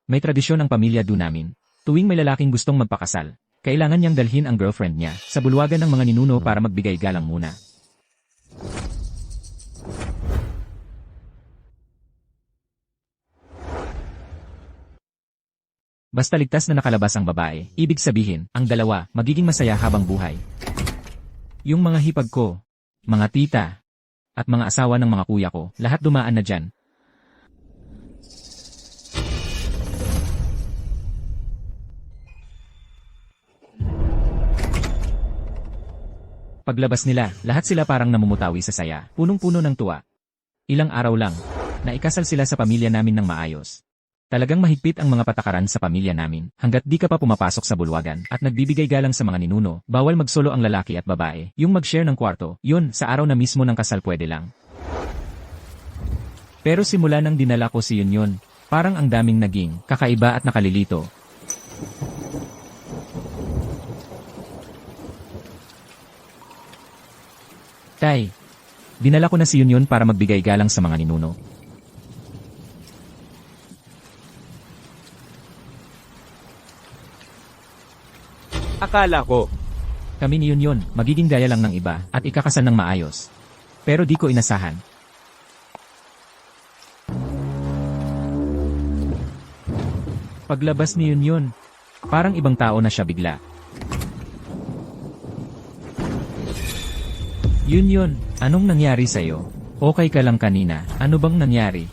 May tradisyon ang pamilya Du namin. Tuwing may lalaking gustong magpakasal, kailangan niyang dalhin ang girlfriend niya sa bulwagan ng mga ninuno para magbigay galang muna. Basta ligtas na nakalabas ang babae, ibig sabihin, ang dalawa, magiging masaya habang buhay. Yung mga hipag ko, mga tita, at mga asawa ng mga kuya ko, lahat dumaan na dyan. Paglabas nila, lahat sila parang namumutawi sa saya, punong-puno ng tuwa. Ilang araw lang, naikasal sila sa pamilya namin ng maayos. Talagang mahigpit ang mga patakaran sa pamilya namin, hanggat di ka pa pumapasok sa bulwagan at nagbibigay galang sa mga ninuno, bawal magsolo ang lalaki at babae. Yung mag-share ng kwarto, yun, sa araw na mismo ng kasal pwede lang. Pero simula nang dinala ko si Yun, parang ang daming naging kakaiba at nakalilito. Tay, dinala ko na si Yun para magbigay galang sa mga ninuno. Akala ko, Kami ni Yun, magiging gaya lang ng iba at ikakasal ng maayos. Pero di ko inasahan. Paglabas ni Yun, parang ibang tao na siya bigla. Yun, anong nangyari sa'yo? Okay ka lang kanina, ano bang nangyari?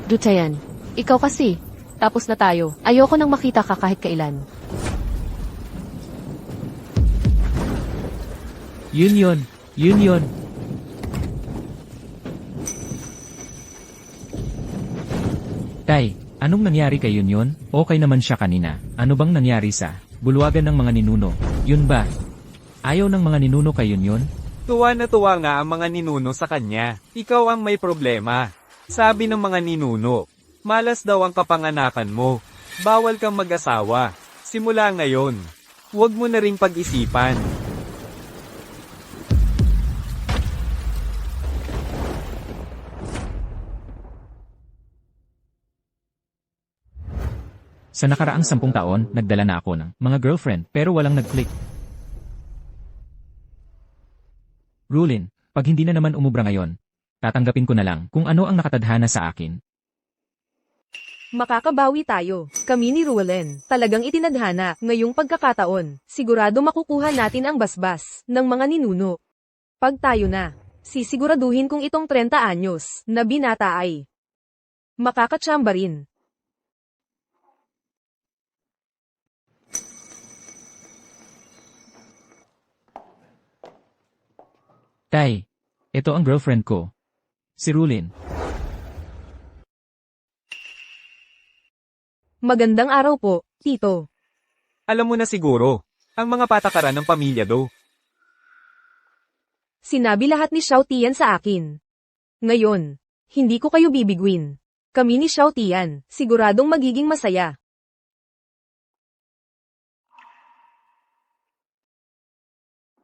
Dutayan, ikaw kasi. Tapos na tayo. Ayoko nang makita ka kahit kailan. Yun. Tay, anong nangyari kay Yun? Okay naman siya kanina. Ano bang nangyari sa bulwagan ng mga ninuno? Yun ba? Ayaw ng mga ninuno kay Yun? tuwa na tuwa nga ang mga ninuno sa kanya. Ikaw ang may problema. Sabi ng mga ninuno, malas daw ang kapanganakan mo. Bawal kang mag-asawa. Simula ngayon, huwag mo na ring pag-isipan. Sa nakaraang 10 taon, nagdala na ako ng mga girlfriend pero walang nag-click. Rulin, pag hindi na naman umubra ngayon, tatanggapin ko na lang kung ano ang nakatadhana sa akin. Makakabawi tayo. Kami ni Ruelen. Talagang itinadhana ngayong pagkakataon. Sigurado makukuha natin ang basbas ng mga ninuno. Pag tayo na, sisiguraduhin kung itong 30 anyos na binata ay makakatsamba rin. Tay, ito ang girlfriend ko. Si Rulin. Magandang araw po, Tito. Alam mo na siguro, ang mga patakaran ng pamilya do. Sinabi lahat ni Xiao Tian sa akin. Ngayon, hindi ko kayo bibiguin. Kami ni Xiao Tian, siguradong magiging masaya.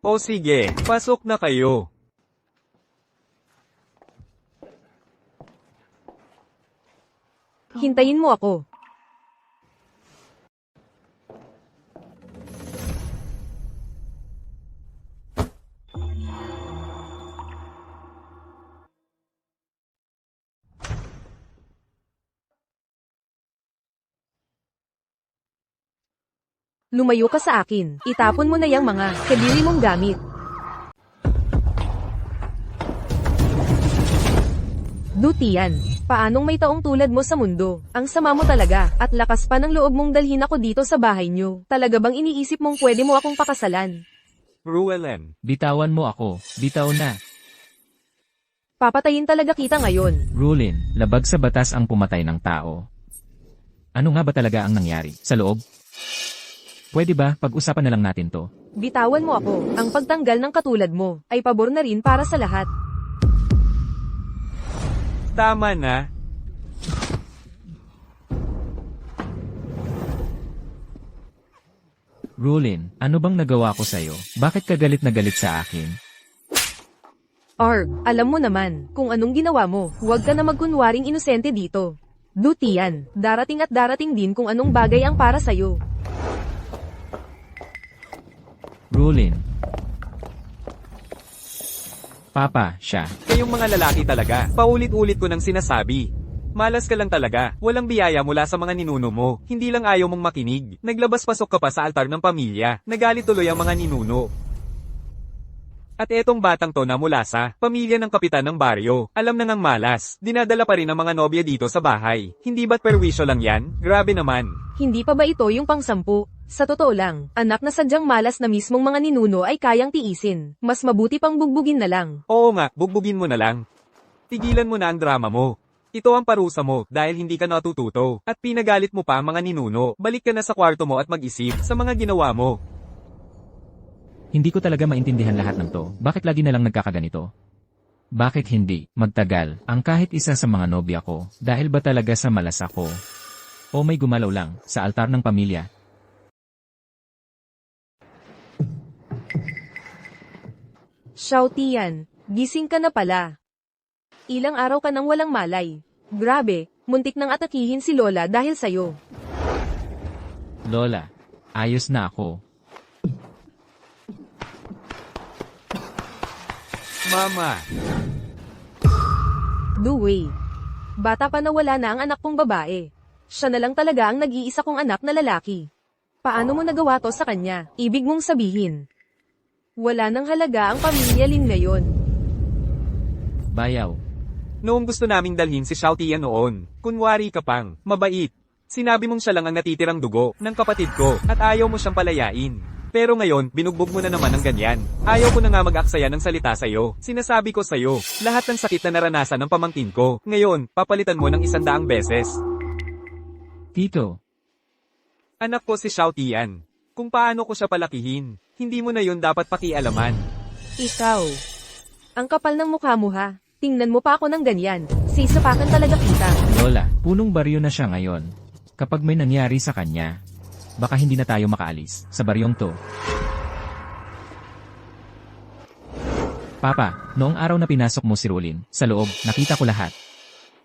O sige, pasok na kayo. Hintayin mo ako. Lumayo ka sa akin. Itapon mo na yang mga kadiri mong gamit. Dutian, paanong may taong tulad mo sa mundo? Ang sama mo talaga, at lakas pa ng loob mong dalhin ako dito sa bahay nyo. Talaga bang iniisip mong pwede mo akong pakasalan? Ruelen, Bitawan mo ako. Bitaw na. Papatayin talaga kita ngayon. Rulin, labag sa batas ang pumatay ng tao. Ano nga ba talaga ang nangyari? Sa loob? Pwede ba, pag-usapan na lang natin to? Bitawan mo ako. Ang pagtanggal ng katulad mo, ay pabor na rin para sa lahat. tama na. Rulin, ano bang nagawa ko sa'yo? Bakit ka galit na galit sa akin? Arg, alam mo naman, kung anong ginawa mo, huwag ka na magkunwaring inosente dito. Dutian, darating at darating din kung anong bagay ang para sa'yo. Rulin. Papa, siya. Kayong mga lalaki talaga, paulit-ulit ko nang sinasabi. Malas ka lang talaga, walang biyaya mula sa mga ninuno mo, hindi lang ayaw mong makinig. Naglabas-pasok ka pa sa altar ng pamilya, nagalit tuloy ang mga ninuno. At etong batang to na mula sa pamilya ng kapitan ng baryo, alam na ngang malas, dinadala pa rin ang mga nobya dito sa bahay. Hindi ba't perwisyo lang yan? Grabe naman. Hindi pa ba ito yung pang-10? Sa totoo lang, anak na sadyang malas na mismong mga ninuno ay kayang tiisin. Mas mabuti pang bugbugin na lang. Oo nga, bugbugin mo na lang. Tigilan mo na ang drama mo. Ito ang parusa mo dahil hindi ka natututo at pinagalit mo pa ang mga ninuno. Balik ka na sa kwarto mo at mag-isip sa mga ginawa mo. Hindi ko talaga maintindihan lahat ng to. Bakit lagi na lang nagkakaganito? Bakit hindi magtagal ang kahit isa sa mga nobya ko? Dahil ba talaga sa malas ako? O may gumalaw lang sa altar ng pamilya? Xiaotian, gising ka na pala. Ilang araw ka nang walang malay. Grabe, muntik nang atakihin si Lola dahil sa'yo. Lola, ayos na ako. Mama, Duwei. Bata pa na wala na ang anak kong babae. Siya na lang talaga ang nag-iisa kong anak na lalaki. Paano mo nagawa to sa kanya? Ibig mong sabihin. Wala nang halaga ang pamilya Lin ngayon. Bayaw. noong gusto naming dalhin si Xiaotian noon, kunwari ka pang mabait. Sinabi mong siya lang ang natitirang dugo ng kapatid ko at ayaw mo siyang palayain. Pero ngayon, binugbog mo na naman ng ganyan. Ayaw ko na nga mag-aksaya ng salita sa'yo. Sinasabi ko sa'yo, lahat ng sakit na naranasan ng pamangkin ko. Ngayon, papalitan mo ng 100 beses. Tito, Anak ko si Xiaotian. Kung paano ko siya palakihin, hindi mo na yun dapat pakialaman. Ikaw. Ang kapal ng mukha mo ha. Tingnan mo pa ako ng ganyan. Sisapakan talaga kita. Lola, punong baryo na siya ngayon. Kapag may nangyari sa kanya, baka hindi na tayo makaalis sa baryong to. Papa, noong araw na pinasok mo si Rulin, sa loob, nakita ko lahat.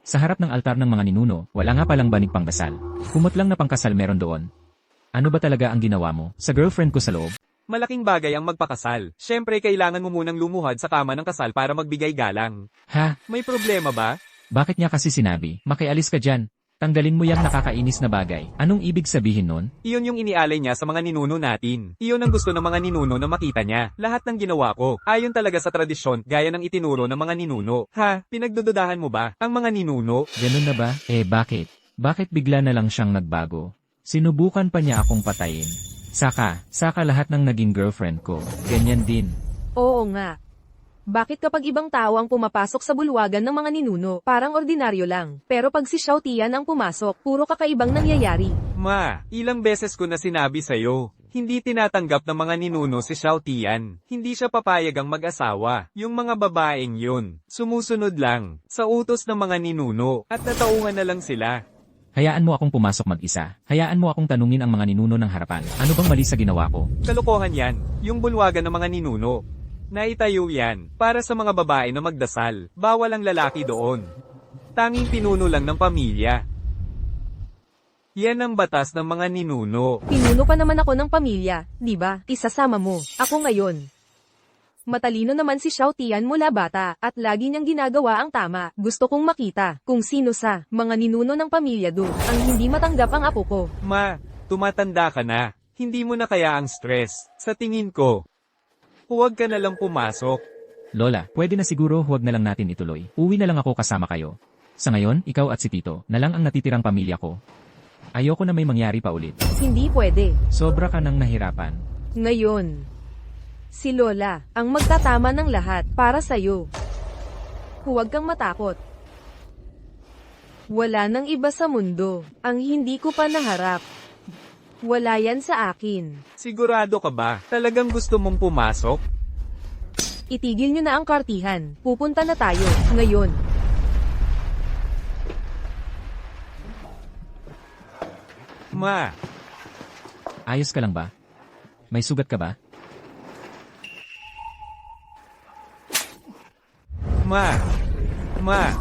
Sa harap ng altar ng mga ninuno, wala nga palang banig pangkasal. Kumot lang na pangkasal meron doon. Ano ba talaga ang ginawa mo sa girlfriend ko sa loob? Malaking bagay ang magpakasal. Siyempre, kailangan mo munang lumuhad sa kama ng kasal para magbigay galang. Ha? May problema ba? Bakit niya kasi sinabi, makialis ka dyan? Tanggalin mo yung nakakainis na bagay. Anong ibig sabihin nun? Iyon yung inialay niya sa mga ninuno natin. Iyon ang gusto ng mga ninuno na makita niya. Lahat ng ginawa ko, ayon talaga sa tradisyon, gaya ng itinuro ng mga ninuno. Ha? Pinagdududahan mo ba ang mga ninuno? Ganun na ba? Bakit? Bakit bigla na lang siyang nagbago? Sinubukan pa niya akong patayin. Saka lahat ng naging girlfriend ko. Ganyan din. Oo nga. Bakit kapag ibang tao ang pumapasok sa bulwagan ng mga ninuno, parang ordinaryo lang. Pero pag si Xiaotian ang pumasok, puro kakaibang nangyayari. Ma, ilang beses ko na sinabi sa'yo, hindi tinatanggap ng mga ninuno si Xiaotian. Hindi siya papayag ang mag-asawa. Yung mga babaeng yun, sumusunod lang sa utos ng mga ninuno at natauhan na lang sila. Hayaan mo akong pumasok mag-isa. Hayaan mo akong tanungin ang mga ninuno ng harapan. Ano bang mali sa ginawa ko? Kalokohan yan, yung bulwagan ng mga ninuno. Naitayo yan para sa mga babae na magdasal. Bawal ang lalaki doon. Tanging pinuno lang ng pamilya. Yan ang batas ng mga ninuno. Pinuno pa naman ako ng pamilya, di ba? Isasama mo. Ako ngayon. Matalino naman si Xiaotian mula bata, at lagi niyang ginagawa ang tama. Gusto kong makita kung sino sa mga ninuno ng pamilya do ang hindi matanggap ang apo ko. Ma, tumatanda ka na. Hindi mo na kaya ang stress. Sa tingin ko, huwag ka na lang pumasok. Lola, pwede na siguro huwag na lang natin ituloy. Uwi na lang ako kasama kayo. Sa ngayon, ikaw at si Tito na lang ang natitirang pamilya ko. Ayoko na may mangyari pa ulit. Hindi pwede. Sobra ka nang nahirapan. Ngayon, si Lola ang magtatama ng lahat para sa'yo. Huwag kang matakot. Wala nang iba sa mundo ang hindi ko pa naharap. Wala yan sa akin. Sigurado ka ba? Talagang gusto mong pumasok? Itigil nyo na ang kartihan. Pupunta na tayo, ngayon. Ma, Ayos ka lang ba? May sugat ka ba? Ma,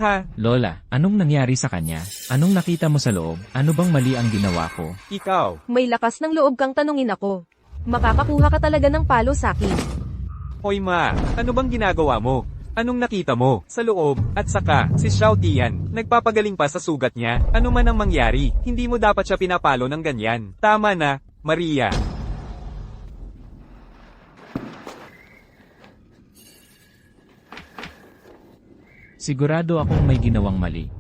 Ha? Lola, anong nangyari sa kanya? Anong nakita mo sa loob? Ano bang mali ang ginawa ko? Ikaw. May lakas ng loob kang tanungin ako. Makakakuha ka talaga ng palo sa akin. Hoy ma, ano bang ginagawa mo? Anong nakita mo? Sa loob, at saka, si Xiao Tian, nagpapagaling pa sa sugat niya. Ano man ang mangyari, hindi mo dapat siya pinapalo ng ganyan. Tama na, Maria. Sigurado akong may ginawang mali.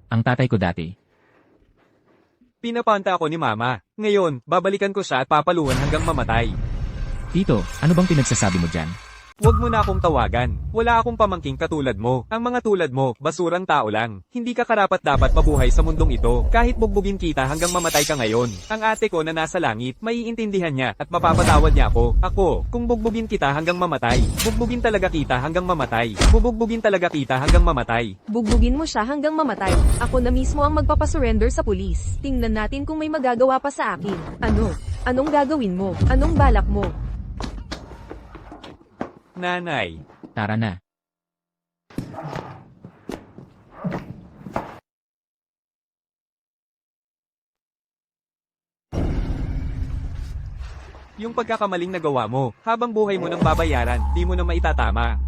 Ang tatay ko dati. Pinapanta ako ni mama. Ngayon, babalikan ko siya at papaluan hanggang mamatay. Tito, ano bang pinagsasabi mo dyan? Huwag mo na akong tawagan. Wala akong pamangking katulad mo. Ang mga tulad mo, basurang tao lang. Hindi ka karapat-dapat mabuhay sa mundong ito. Kahit bugbugin kita hanggang mamatay ka ngayon. Ang ate ko na nasa langit, maiintindihan niya at mapapatawad niya ako. Ako, kung bugbugin kita hanggang mamatay. Bugbugin talaga kita hanggang mamatay. Bubugbugin talaga kita hanggang mamatay. Bugbugin mo siya hanggang mamatay. Ako na mismo ang magpapasurrender sa pulis. Tingnan natin kung may magagawa pa sa akin. Ano? Anong gagawin mo? Anong balak mo? Nanay. Tara na. Yung pagkakamaling nagawa mo, habang buhay mo nang babayaran, di mo na maitatama.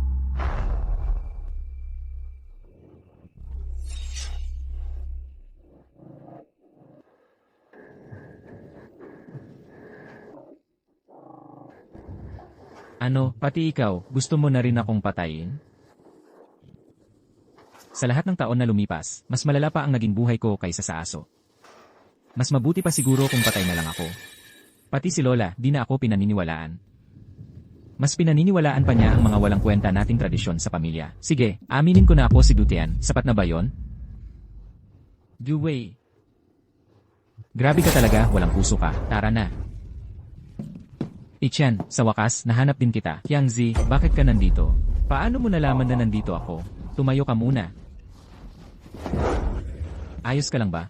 Ano, pati ikaw, gusto mo na rin akong patayin? Sa lahat ng taon na lumipas, mas malala pa ang naging buhay ko kaysa sa aso. Mas mabuti pa siguro kung patay na lang ako. Pati si Lola, di na ako pinaniniwalaan. Mas pinaniniwalaan pa niya ang mga walang kwenta nating tradisyon sa pamilya. Sige, aminin ko na ako si Dutian, sapat na ba yon? Duway. Grabe ka talaga, walang puso ka, tara na. Ichan, sa wakas, nahanap din kita. Qiangzi, bakit ka nandito? Paano mo nalaman na nandito ako? Tumayo ka muna. Ayos ka lang ba?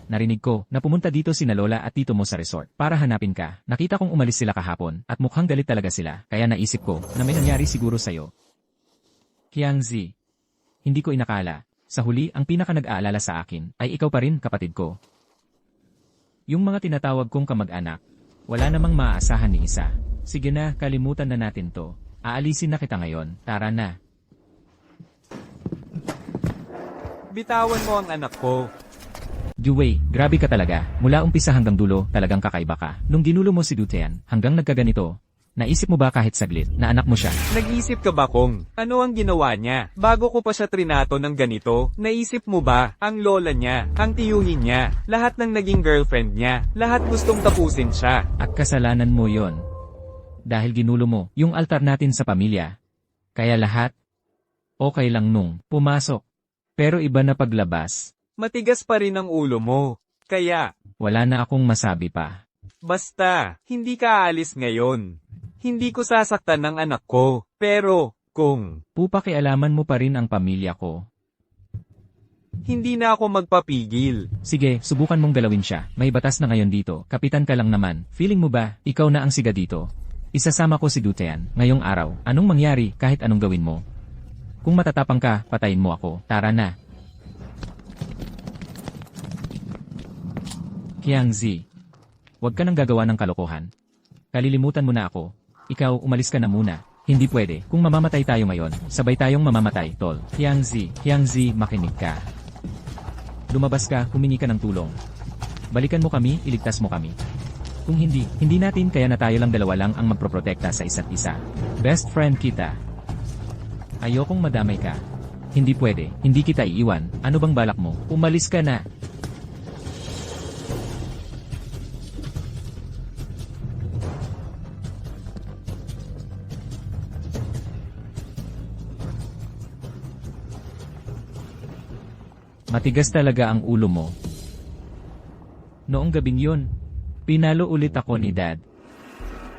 Narinig ko na pumunta dito sina Lola at tito mo sa resort para hanapin ka. Nakita kong umalis sila kahapon at mukhang galit talaga sila. Kaya naisip ko na may nangyari siguro sa'yo. Qiangzi, hindi ko inakala. Sa huli, ang pinaka nag-aalala sa akin ay ikaw pa rin, kapatid ko. Yung mga tinatawag kong kamag-anak, wala namang maaasahan ni isa. Sige na, kalimutan na natin to. Aalisin na kita ngayon, tara na. Bitawan mo ang anak ko. Duway, grabe ka talaga. Mula umpisa hanggang dulo, talagang kakaiba ka. Nung ginulo mo si Dutian, hanggang nagkaganito, naisip mo ba kahit saglit na anak mo siya? Nag-isip ka ba kung ano ang ginawa niya? Bago ko pa siya trinato ng ganito, naisip mo ba ang lola niya, ang tiyuhin niya, lahat ng naging girlfriend niya, lahat gustong tapusin siya. At kasalanan mo yon. Dahil ginulo mo yung altar natin sa pamilya. Kaya lahat, okay lang nung pumasok. Pero iba na paglabas. Matigas pa rin ang ulo mo. Kaya, Wala na akong masabi pa. basta, hindi ka aalis ngayon. Hindi ko sasaktan ng anak ko, pero, kung Pupakialaman mo pa rin ang pamilya ko. hindi na ako magpapigil. Sige, subukan mong galawin siya. May batas na ngayon dito. Kapitan ka lang naman. Feeling mo ba, ikaw na ang siga dito? Isasama ko si Dutian. Ngayong araw, anong mangyari kahit anong gawin mo? Kung matatapang ka, patayin mo ako. Tara na. Qiangzi, huwag ka nang gagawa ng kalokohan. Kalilimutan mo na ako. Ikaw, umalis ka na muna. Hindi pwede. Kung mamamatay tayo ngayon, sabay tayong mamamatay, tol. Qiangzi, makinig ka. Lumabas ka, humingi ka ng tulong. Balikan mo kami, iligtas mo kami. Kung hindi, hindi natin kaya na tayo lang dalawa lang ang magproprotekta sa isa't isa. Best friend kita. Ayokong madamay ka. Hindi pwede, hindi kita iiwan. Ano bang balak mo? Umalis ka na. Matigas talaga ang ulo mo. Noong gabing yun, pinalo ulit ako ni Dad.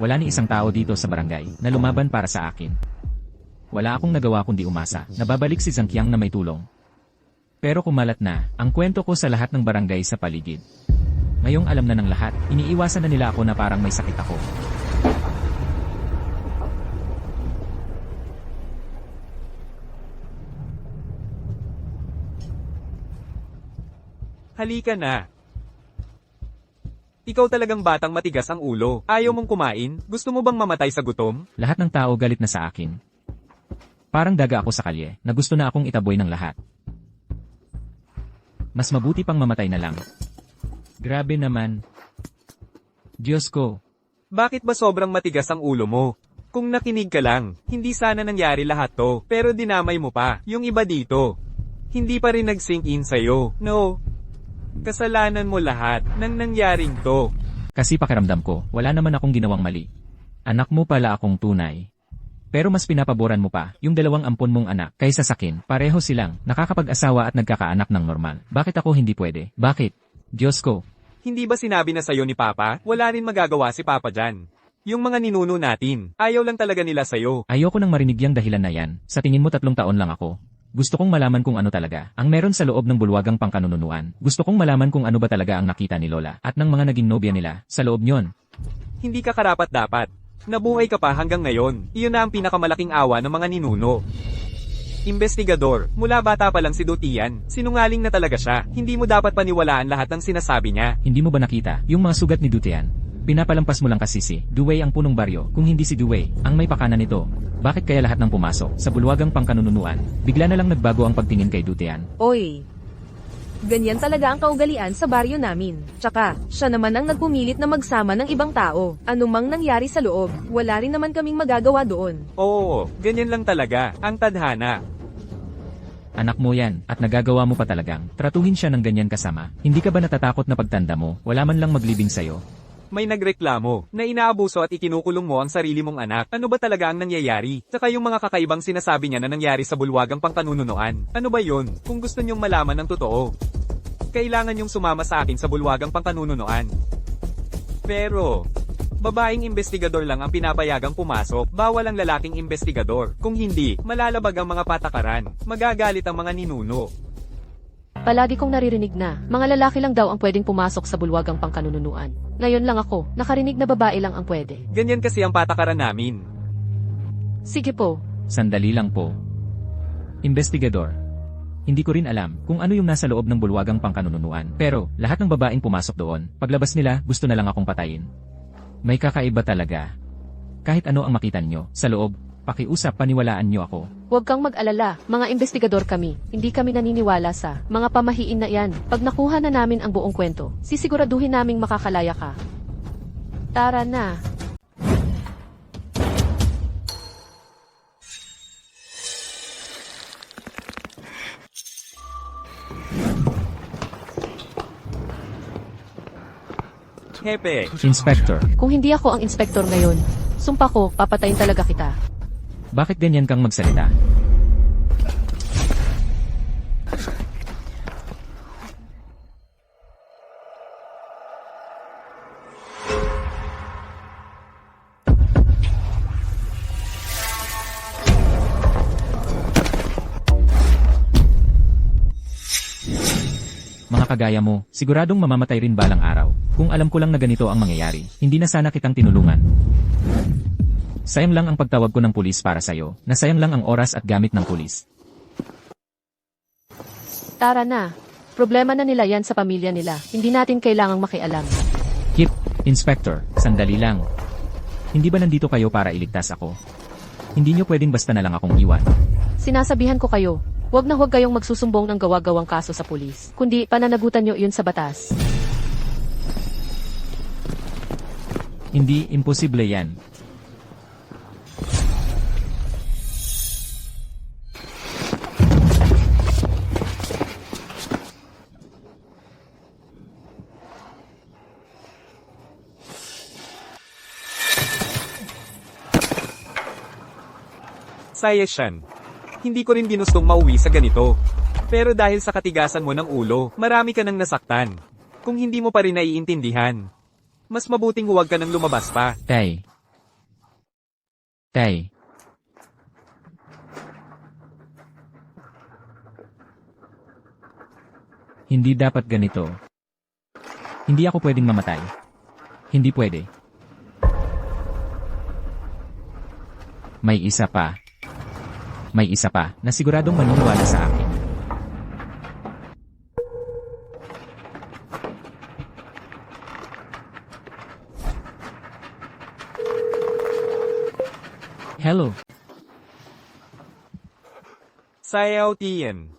Wala ni isang tao dito sa barangay na lumaban para sa akin. Wala akong nagawa kundi umasa na babalik si Zhangqiang na may tulong. Pero kumalat na ang kwento ko sa lahat ng barangay sa paligid. Ngayong alam na ng lahat, iniiwasan na nila ako na parang may sakit ako. Halika na. Ikaw talagang batang matigas ang ulo. Ayaw mong kumain? Gusto mo bang mamatay sa gutom? Lahat ng tao galit na sa akin. Parang daga ako sa kalye, na gusto na akong itaboy ng lahat. Mas mabuti pang mamatay na lang. Grabe naman. Diyos ko. Bakit ba sobrang matigas ang ulo mo? Kung nakinig ka lang, hindi sana nangyari lahat to, pero dinamay mo pa, yung iba dito. Hindi pa rin nag-sink in sa'yo, no? Kasalanan mo lahat ng nangyaring to. Kasi pakiramdam ko, wala naman akong ginawang mali. Anak mo pala akong tunay. Pero mas pinapaboran mo pa, yung dalawang ampon mong anak, kaysa sakin, pareho silang, nakakapag-asawa at nagkakaanak ng normal. Bakit ako hindi pwede? Bakit? Diyos ko. Hindi ba sinabi na sa'yo ni Papa? Wala rin magagawa si Papa dyan. Yung mga ninuno natin, ayaw lang talaga nila sa'yo. Ayoko nang marinig yung dahilan na yan. Sa tingin mo 3 taon lang ako. Gusto kong malaman kung ano talaga ang meron sa loob ng bulwagang pangkanununuan. Gusto kong malaman kung ano ba talaga ang nakita ni Lola at ng mga naging nobya nila sa loob nyon. Hindi ka karapat-dapat. Nabuhay ka pa hanggang ngayon. Iyon na ang pinakamalaking awa ng mga ninuno. Investigador, mula bata pa lang si Dutian, sinungaling na talaga siya. Hindi mo dapat paniwalaan lahat ng sinasabi niya. Hindi mo ba nakita yung mga sugat ni Dutian? Pinapalampas mo lang kasi si Duway ang punong baryo. Kung hindi si Duway ang may pakana nito, bakit kaya lahat ng pumasok sa bulwagang pangkanununuan, bigla na lang nagbago ang pagtingin kay Dutian? Oy. Ganyan talaga ang kaugalian sa baryo namin. Tsaka, siya naman ang nagpumilit na magsama ng ibang tao. Anumang nangyari sa loob, wala rin naman kaming magagawa doon. Oo, ganyan lang talaga, ang tadhana. Anak mo yan, at nagagawa mo pa talagang tratuhin siya ng ganyan kasama. Hindi ka ba natatakot na pagtanda mo, wala man lang maglibing sa'yo? May nagreklamo na inaabuso at ikinukulong mo ang sarili mong anak. Ano ba talaga ang nangyayari? Tsaka yung mga kakaibang sinasabi niya na nangyari sa bulwagang pangkanununuan. Ano ba yun? Kung gusto niyong malaman ng totoo, kailangan niyong sumama sa akin sa bulwagang pangkanununuan. Pero, babaeng investigador lang ang pinapayagang pumasok, bawal ang lalaking investigador. Kung hindi, malalabag ang mga patakaran. Magagalit ang mga ninuno. Palagi kong naririnig na, mga lalaki lang daw ang pwedeng pumasok sa bulwagang pangkanununuan. Ngayon lang ako, nakarinig na babae lang ang pwede. Ganyan kasi ang patakaran namin. Sige po. Sandali lang po. Investigador. Hindi ko rin alam kung ano yung nasa loob ng bulwagang pangkanununuan. Pero, lahat ng babaeng pumasok doon, paglabas nila, gusto na lang akong patayin. May kakaiba talaga. Kahit ano ang makita nyo, sa loob, pakiusap paniwalaan nyo ako. Huwag kang mag-alala, mga investigador kami. Hindi kami naniniwala sa mga pamahiin na yan. Pag nakuha na namin ang buong kwento, sisiguraduhin naming makakalaya ka. Tara na. Hepe, Inspector, Kung hindi ako ang inspektor ngayon, sumpa ko, papatayin talaga kita. bakit ganyan kang magsalita? Mga kagaya mo, siguradong mamamatay rin balang araw. Kung alam ko lang na ganito ang mangyayari, hindi na sana kitang tinulungan. Sayang lang ang pagtawag ko ng pulis para sa'yo, na sayang lang ang oras at gamit ng pulis. Tara na. Problema na nila yan sa pamilya nila. Hindi natin kailangang makialam. Kip, Inspector, sandali lang. Hindi ba nandito kayo para iligtas ako? Hindi nyo pwedeng basta na lang akong iwan. Sinasabihan ko kayo, huwag na huwag kayong magsusumbong ng gawa-gawang kaso sa pulis. Kundi pananagutan nyo yun sa batas. Hindi, imposible yan. Sayashan. Hindi ko rin ginustong mauwi sa ganito. Pero dahil sa katigasan mo ng ulo, marami ka nang nasaktan. Kung hindi mo pa rin naiintindihan, mas mabuting huwag ka nang lumabas pa. Tay. Tay. Hindi dapat ganito. Hindi ako pwedeng mamatay. Hindi pwede. May isa pa. May isa pa na siguradong maniniwala sa akin. Hello, Sayaw Tien.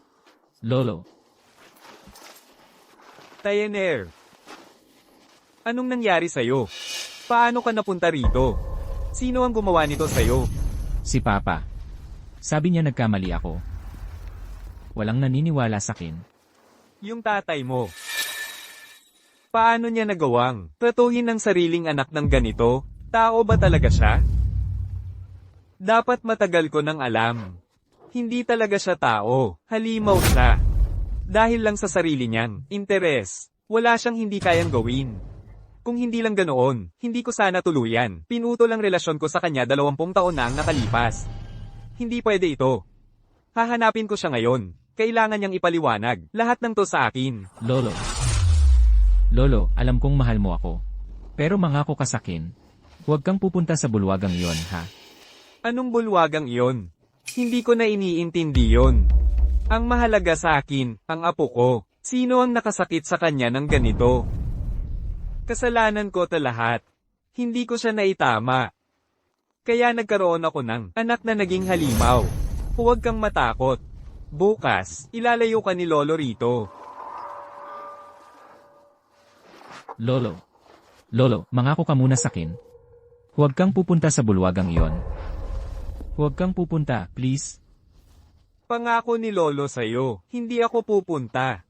Lolo. Tayener. Anong nangyari sa'yo? Paano ka napunta rito? Sino ang gumawa nito sa'yo? Si Papa. Sabi niya nagkamali ako. Walang naniniwala sa akin. Yung tatay mo. Paano niya nagawang tratuhin ng sariling anak ng ganito? Tao ba talaga siya? Dapat matagal ko nang alam. Hindi talaga siya tao. Halimaw siya. Dahil lang sa sarili niyang interes, wala siyang hindi kayang gawin. Kung hindi lang ganoon, hindi ko sana tuluyan. Pinutol ang relasyon ko sa kanya 20 taon na ang nakalipas. Hindi pwede ito. Hahanapin ko siya ngayon. Kailangan niyang ipaliwanag lahat ng to sa akin. Lolo. Lolo, alam kong mahal mo ako. Pero mangako ka sa akin. Huwag kang pupunta sa bulwagang iyon, ha? Anong bulwagang iyon? Hindi ko na iniintindi yon. Ang mahalaga sa akin, ang apo ko. Sino ang nakasakit sa kanya ng ganito? Kasalanan ko ta lahat. Hindi ko siya naitama. Kaya nagkaroon ako ng anak na naging halimaw. Huwag kang matakot. Bukas, ilalayo ka ni Lolo rito. Lolo. Lolo, mangako ka muna sa akin. Huwag kang pupunta sa bulwagang iyon. Huwag kang pupunta, please. Pangako ni Lolo sa'yo, hindi ako pupunta.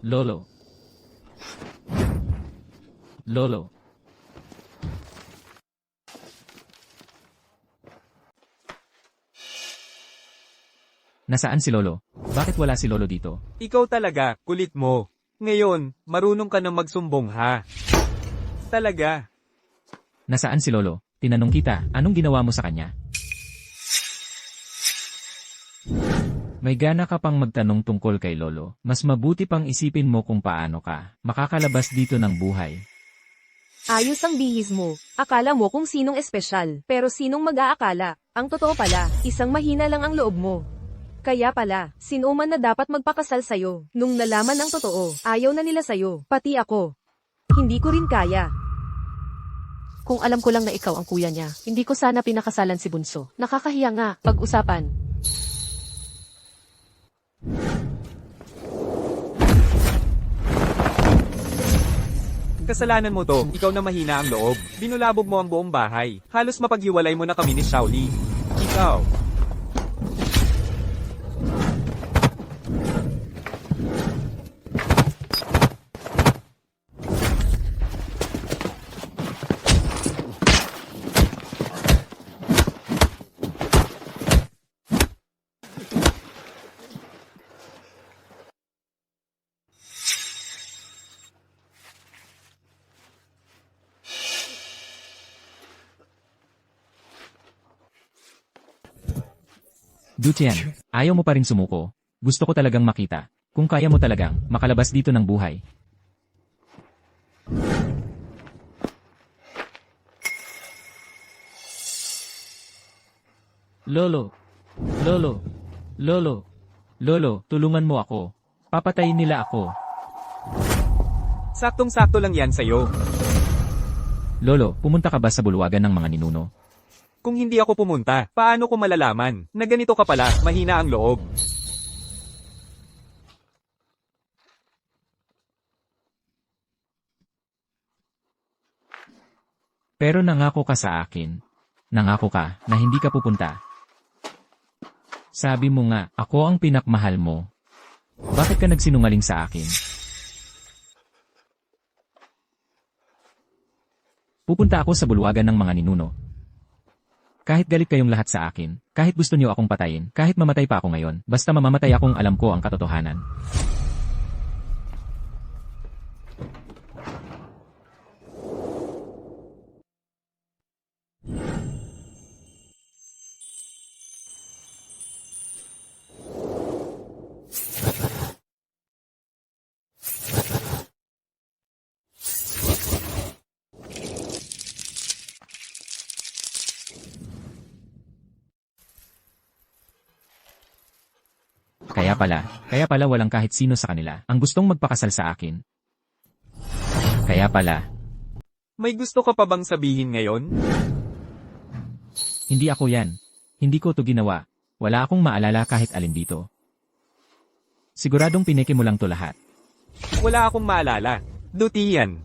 Lolo. Lolo. Nasaan si Lolo? Bakit wala si Lolo dito? Ikaw talaga, kulit mo. Ngayon, marunong ka na magsumbong ha. Talaga. Nasaan si Lolo? Tinanong kita, anong ginawa mo sa kanya? May gana ka pang magtanong tungkol kay Lolo. Mas mabuti pang isipin mo kung paano ka makakalabas dito ng buhay. Ayos ang bihis mo. Akala mo kung sinong espesyal, pero sinong mag-aakala? Ang totoo pala, isang mahina lang ang loob mo. Kaya pala, sinuman na dapat magpakasal sa'yo. Nung nalaman ang totoo, ayaw na nila sa'yo, pati ako. Hindi ko rin kaya. Kung alam ko lang na ikaw ang kuya niya, hindi ko sana pinakasalan si Bunso. Nakakahiya nga, pag-usapan. Kasalanan mo to, ikaw na mahina ang loob. Binulabog mo ang buong bahay. Halos mapaghiwalay mo na kami ni Shaoli. Ikaw. Duchen, ayaw mo pa rin sumuko. Gusto ko talagang makita. Kung kaya mo talagang makalabas dito ng buhay. Lolo. Lolo. Lolo. Lolo, tulungan mo ako. Papatayin nila ako. Saktong-sakto lang yan sa'yo. Lolo, pumunta ka ba sa bulwagan ng mga ninuno? Kung hindi ako pumunta, paano ko malalaman na ganito ka pala, mahina ang loob? Pero nangako ka sa akin. Nangako ka na hindi ka pupunta. Sabi mo nga, ako ang pinakmahal mo. Bakit ka nagsinungaling sa akin? Pupunta ako sa bulwagan ng mga ninuno. Kahit galit kayong lahat sa akin, kahit gusto niyo akong patayin, kahit mamatay pa ako ngayon, basta mamamatay akong alam ko ang katotohanan. Kaya pala walang kahit sino sa kanila ang gustong magpakasal sa akin. Kaya pala, May gusto ka pa bang sabihin ngayon? hindi ako yan. Hindi ko to ginawa. Wala akong maalala kahit alin dito. Siguradong pineke mo lang to lahat. Wala akong maalala. Dutian.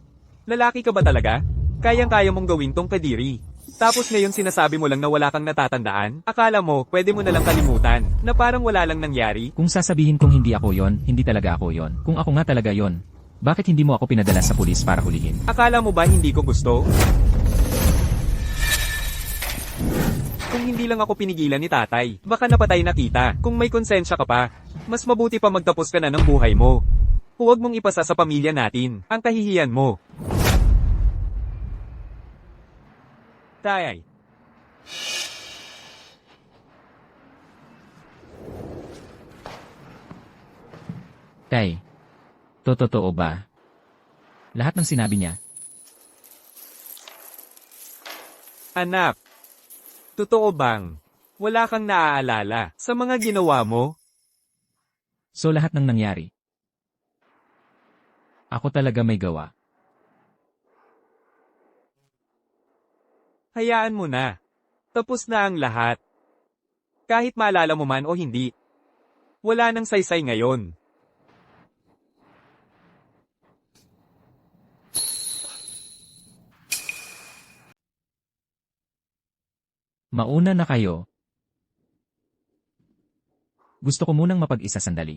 Lalaki ka ba talaga? Kayang-kaya mong gawin tong kadiri. Tapos ngayon sinasabi mo lang na wala kang natatandaan? Akala mo, pwede mo na lang kalimutan, na parang wala lang nangyari? Kung sasabihin kong hindi ako yon, hindi talaga ako yon. Kung ako nga talaga yon, bakit hindi mo ako pinadala sa pulis para hulihin? Akala mo ba hindi ko gusto? Kung hindi lang ako pinigilan ni tatay, baka napatay na kita. Kung may konsensya ka pa, mas mabuti pa magtapos ka na ng buhay mo. Huwag mong ipasa sa pamilya natin ang kahihiyan mo. Tay. Tay, totoo ba? Lahat ng sinabi niya, Anak, totoo bang wala kang naaalala sa mga ginawa mo? so lahat ng nangyari. Ako talaga may gawa. Hayaan mo na. Tapos na ang lahat. Kahit maalala mo man o hindi. Wala nang saysay ngayon. Mauna na kayo. Gusto ko munang mapag-isa sandali.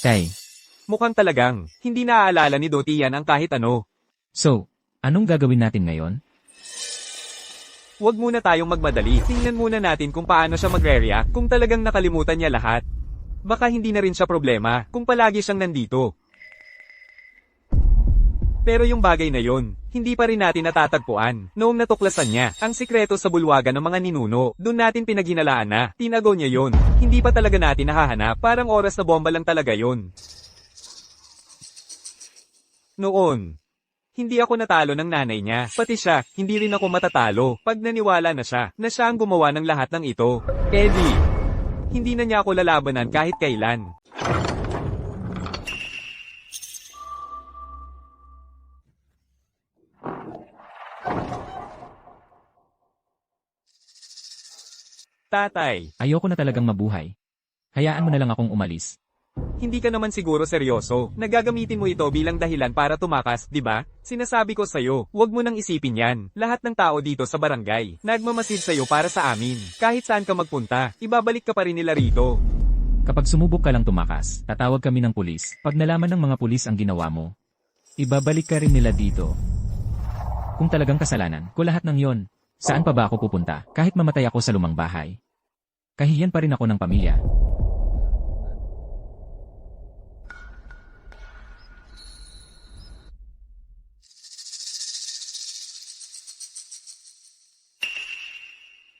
Tay, Mukhang talagang hindi naaalala ni Dotian ang kahit ano. so, anong gagawin natin ngayon? Huwag muna tayong magmadali. Tingnan muna natin kung paano siya magre-react kung talagang nakalimutan niya lahat. Baka hindi na rin siya problema kung palagi siyang nandito. Pero yung bagay na yon, hindi pa rin natin natatagpuan. Noong natuklasan niya ang sikreto sa bulwagan ng mga ninuno, doon natin pinaghinalaan na, tinago niya yon. Hindi pa talaga natin nahahanap, parang oras na bomba lang talaga yon. Noon, hindi ako natalo ng nanay niya. Pati siya, hindi rin ako matatalo pag naniwala na siya ang gumawa ng lahat ng ito. Eddie, hindi na niya ako lalabanan kahit kailan. Tatay, Ayoko na talagang mabuhay. Hayaan mo na lang akong umalis. hindi ka naman siguro seryoso. Nagagamitin mo ito bilang dahilan para tumakas, di ba? Sinasabi ko sa'yo, huwag mo nang isipin yan. Lahat ng tao dito sa barangay, nagmamasid sa'yo para sa amin. Kahit saan ka magpunta, ibabalik ka pa rin nila rito. Kapag sumubok ka lang tumakas, tatawag kami ng pulis. Pag nalaman ng mga pulis ang ginawa mo, ibabalik ka rin nila dito. Kung talagang kasalanan ko lahat ng yon, saan pa ba ako pupunta? Kahit mamatay ako sa lumang bahay. Kahiyan pa rin ako ng pamilya.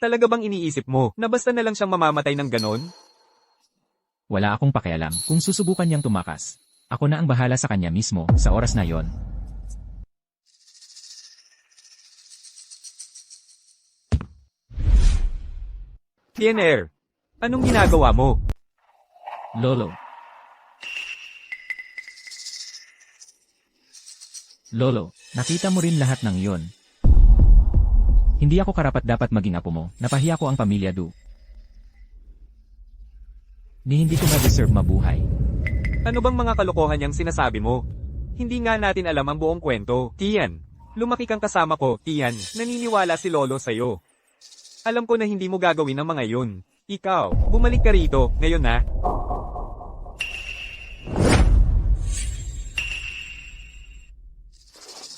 Talaga bang iniisip mo na basta na lang siyang mamamatay ng ganon? Wala akong pakialam kung susubukan niyang tumakas. Ako na ang bahala sa kanya mismo sa oras na yon. TNR, anong ginagawa mo? Lolo. Lolo, nakita mo rin lahat ng yon. Hindi ako karapat-dapat maging apo mo. Napahiya ko ang pamilya Du. Hindi ko na-deserve mabuhay. Ano bang mga kalokohan niyang sinasabi mo? Hindi nga natin alam ang buong kwento. Tian, lumaki kang kasama ko, Tian. Naniniwala si Lolo sa'yo. Alam ko na hindi mo gagawin ang mga yun. Ikaw, bumalik ka rito, ngayon na.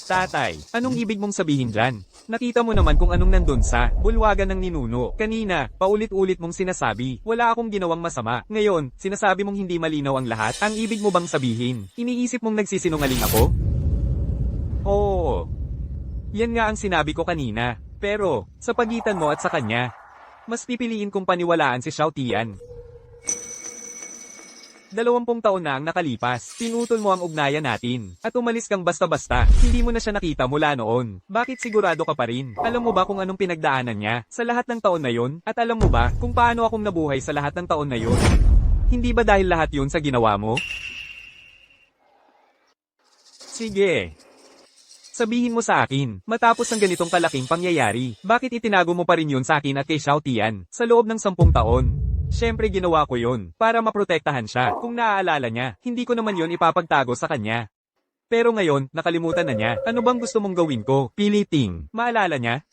Tatay, anong ibig mong sabihin dyan? Nakita mo naman kung anong nandun sa bulwagan ng ninuno. Kanina, paulit-ulit mong sinasabi, wala akong ginawang masama. Ngayon, sinasabi mong hindi malinaw ang lahat. Ang ibig mo bang sabihin? Iniisip mong nagsisinungaling ako? Oo. Yan nga ang sinabi ko kanina. Pero, sa pagitan mo at sa kanya, mas pipiliin kong paniwalaan si Xiao Tian. 20 taon na ang nakalipas, pinutol mo ang ugnayan natin, at umalis kang basta-basta, hindi mo na siya nakita mula noon. Bakit sigurado ka pa rin? Alam mo ba kung anong pinagdaanan niya sa lahat ng taon na yon? At alam mo ba kung paano akong nabuhay sa lahat ng taon na yon? Hindi ba dahil lahat yun sa ginawa mo? Sige. Sabihin mo sa akin, matapos ang ganitong kalaking pangyayari, bakit itinago mo pa rin yun sa akin at kay Xiao Tian, sa loob ng 10 taon? Siyempre ginawa ko yun, para maprotektahan siya. Kung naaalala niya, hindi ko naman yun ipapagtago sa kanya. Pero ngayon, nakalimutan na niya. Ano bang gusto mong gawin ko? Piliting. Maalala niya?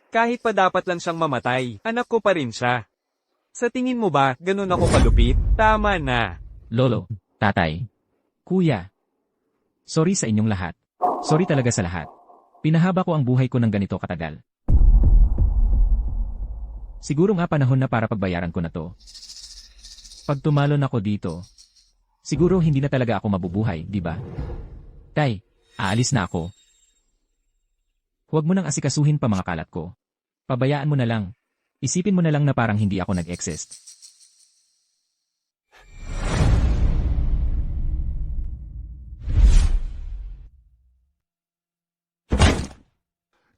Kahit pa dapat lang siyang mamatay, anak ko pa rin siya. Sa tingin mo ba, ganun ako kalupit? Tama na. Lolo, tatay, kuya. Sorry sa inyong lahat. Sorry talaga sa lahat. Pinahaba ko ang buhay ko ng ganito katagal. Siguro nga panahon na para pagbayaran ko na to. Pag tumalon ako dito, siguro hindi na talaga ako mabubuhay, di ba? Tay, aalis na ako. Huwag mo nang asikasuhin pa mga kalat ko. Pabayaan mo na lang. Isipin mo na lang na parang hindi ako nag-exist.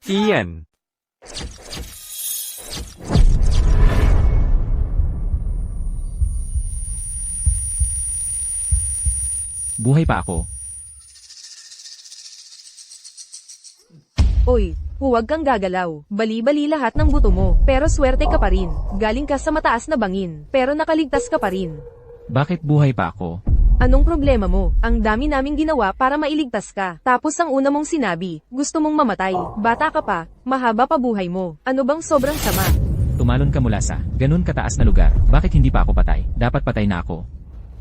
Tian. Buhay pa ako. Oy, huwag kang gagalaw. Bali-bali lahat ng buto mo. Pero swerte ka pa rin. Galing ka sa mataas na bangin. Pero nakaligtas ka pa rin. Bakit buhay pa ako? Anong problema mo? Ang dami naming ginawa para mailigtas ka. Tapos ang una mong sinabi, gusto mong mamatay. Bata ka pa, mahaba pa buhay mo. Ano bang sobrang sama? Tumalon ka mula sa ganun kataas na lugar. Bakit hindi pa ako patay? Dapat patay na ako.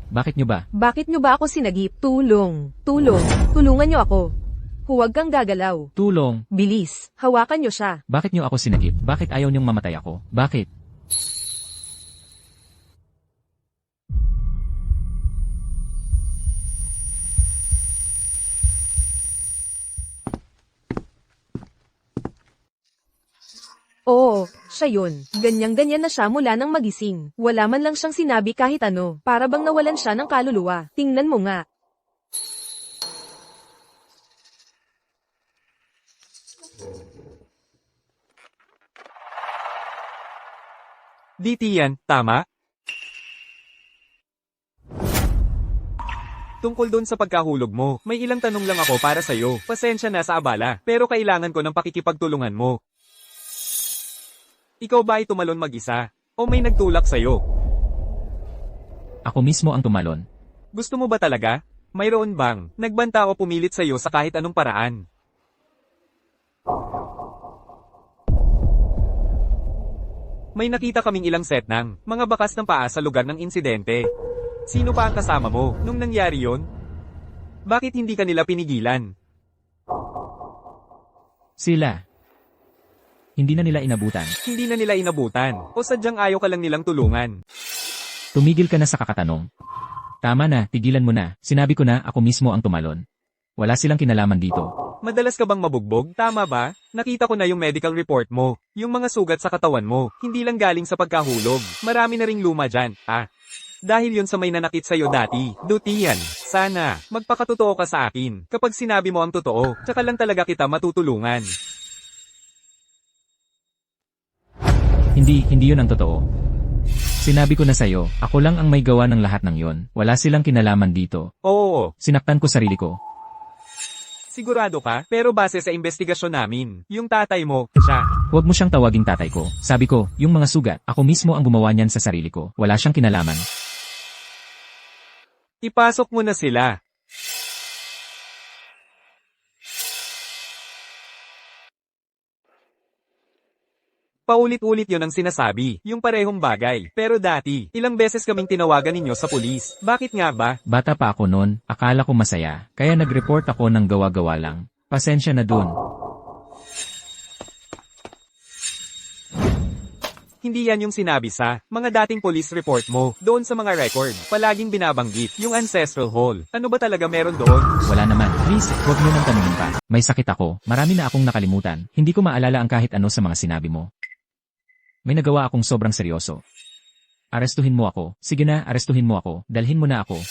Bakit nyo ba? Bakit nyo ba ako sinagip? Tulong. Tulong. Tulungan nyo ako. Huwag kang gagalaw. Tulong. Bilis. Hawakan nyo siya. Bakit nyo ako sinagip? Bakit ayaw nyong mamatay ako? Bakit? Oo, siya yun. Ganyang-ganyan na siya mula nang magising. Wala man lang siyang sinabi kahit ano. Para bang nawalan siya ng kaluluwa. Tingnan mo nga. Di Tian, tama? Tungkol doon sa pagkahulog mo, may ilang tanong lang ako para sa'yo. Pasensya na sa abala, pero kailangan ko ng pakikipagtulungan mo. Ikaw ba ay tumalon mag-isa? O may nagtulak sa'yo? Ako mismo ang tumalon. Gusto mo ba talaga? Mayroon bang nagbanta o pumilit sa'yo sa kahit anong paraan? May nakita kaming ilang set ng mga bakas ng paa sa lugar ng insidente. Sino pa ang kasama mo nung nangyari yon? Bakit hindi ka nila pinigilan? Sila. Hindi na nila inabutan. Hindi na nila inabutan, o sadyang ayaw ka lang nilang tulungan. Tumigil ka na sa kakatanong. Tama na, tigilan mo na. Sinabi ko na ako mismo ang tumalon. Wala silang kinalaman dito. Madalas ka bang mabugbog? Tama ba? Nakita ko na yung medical report mo. Yung mga sugat sa katawan mo, hindi lang galing sa pagkahulog. Marami na ring luma dyan. Dahil yun sa may nanakit sa'yo dati. Dutian, sana, magpakatotoo ka sa akin. Kapag sinabi mo ang totoo, tsaka lang talaga kita matutulungan. Hindi yun ang totoo. Sinabi ko na sa'yo, ako lang ang may gawa ng lahat ng yon. Wala silang kinalaman dito. Oo, Sinaktan ko sarili ko. sigurado ka? Pero base sa investigasyon namin, yung tatay mo, siya. Huwag mo siyang tawaging tatay ko. Sabi ko, yung mga sugat, ako mismo ang gumawa niyan sa sarili ko. Wala siyang kinalaman. Ipasok mo na sila. Paulit-ulit yon ang sinasabi, yung parehong bagay. Pero dati, ilang beses kaming tinawagan ninyo sa pulis. Bakit nga ba? Bata pa ako noon, akala ko masaya. Kaya nag-report ako ng gawa-gawa lang. Pasensya na dun. Hindi yan yung sinabi sa mga dating police report mo. Doon sa mga record, palaging binabanggit yung ancestral hall. Ano ba talaga meron doon? Wala naman. Please, huwag mo nang tanungin pa. May sakit ako. Marami na akong nakalimutan. Hindi ko maalala ang kahit ano sa mga sinabi mo. May nagawa akong sobrang seryoso. Arestuhin mo ako. Sige na, arestuhin mo ako. Dalhin mo na ako.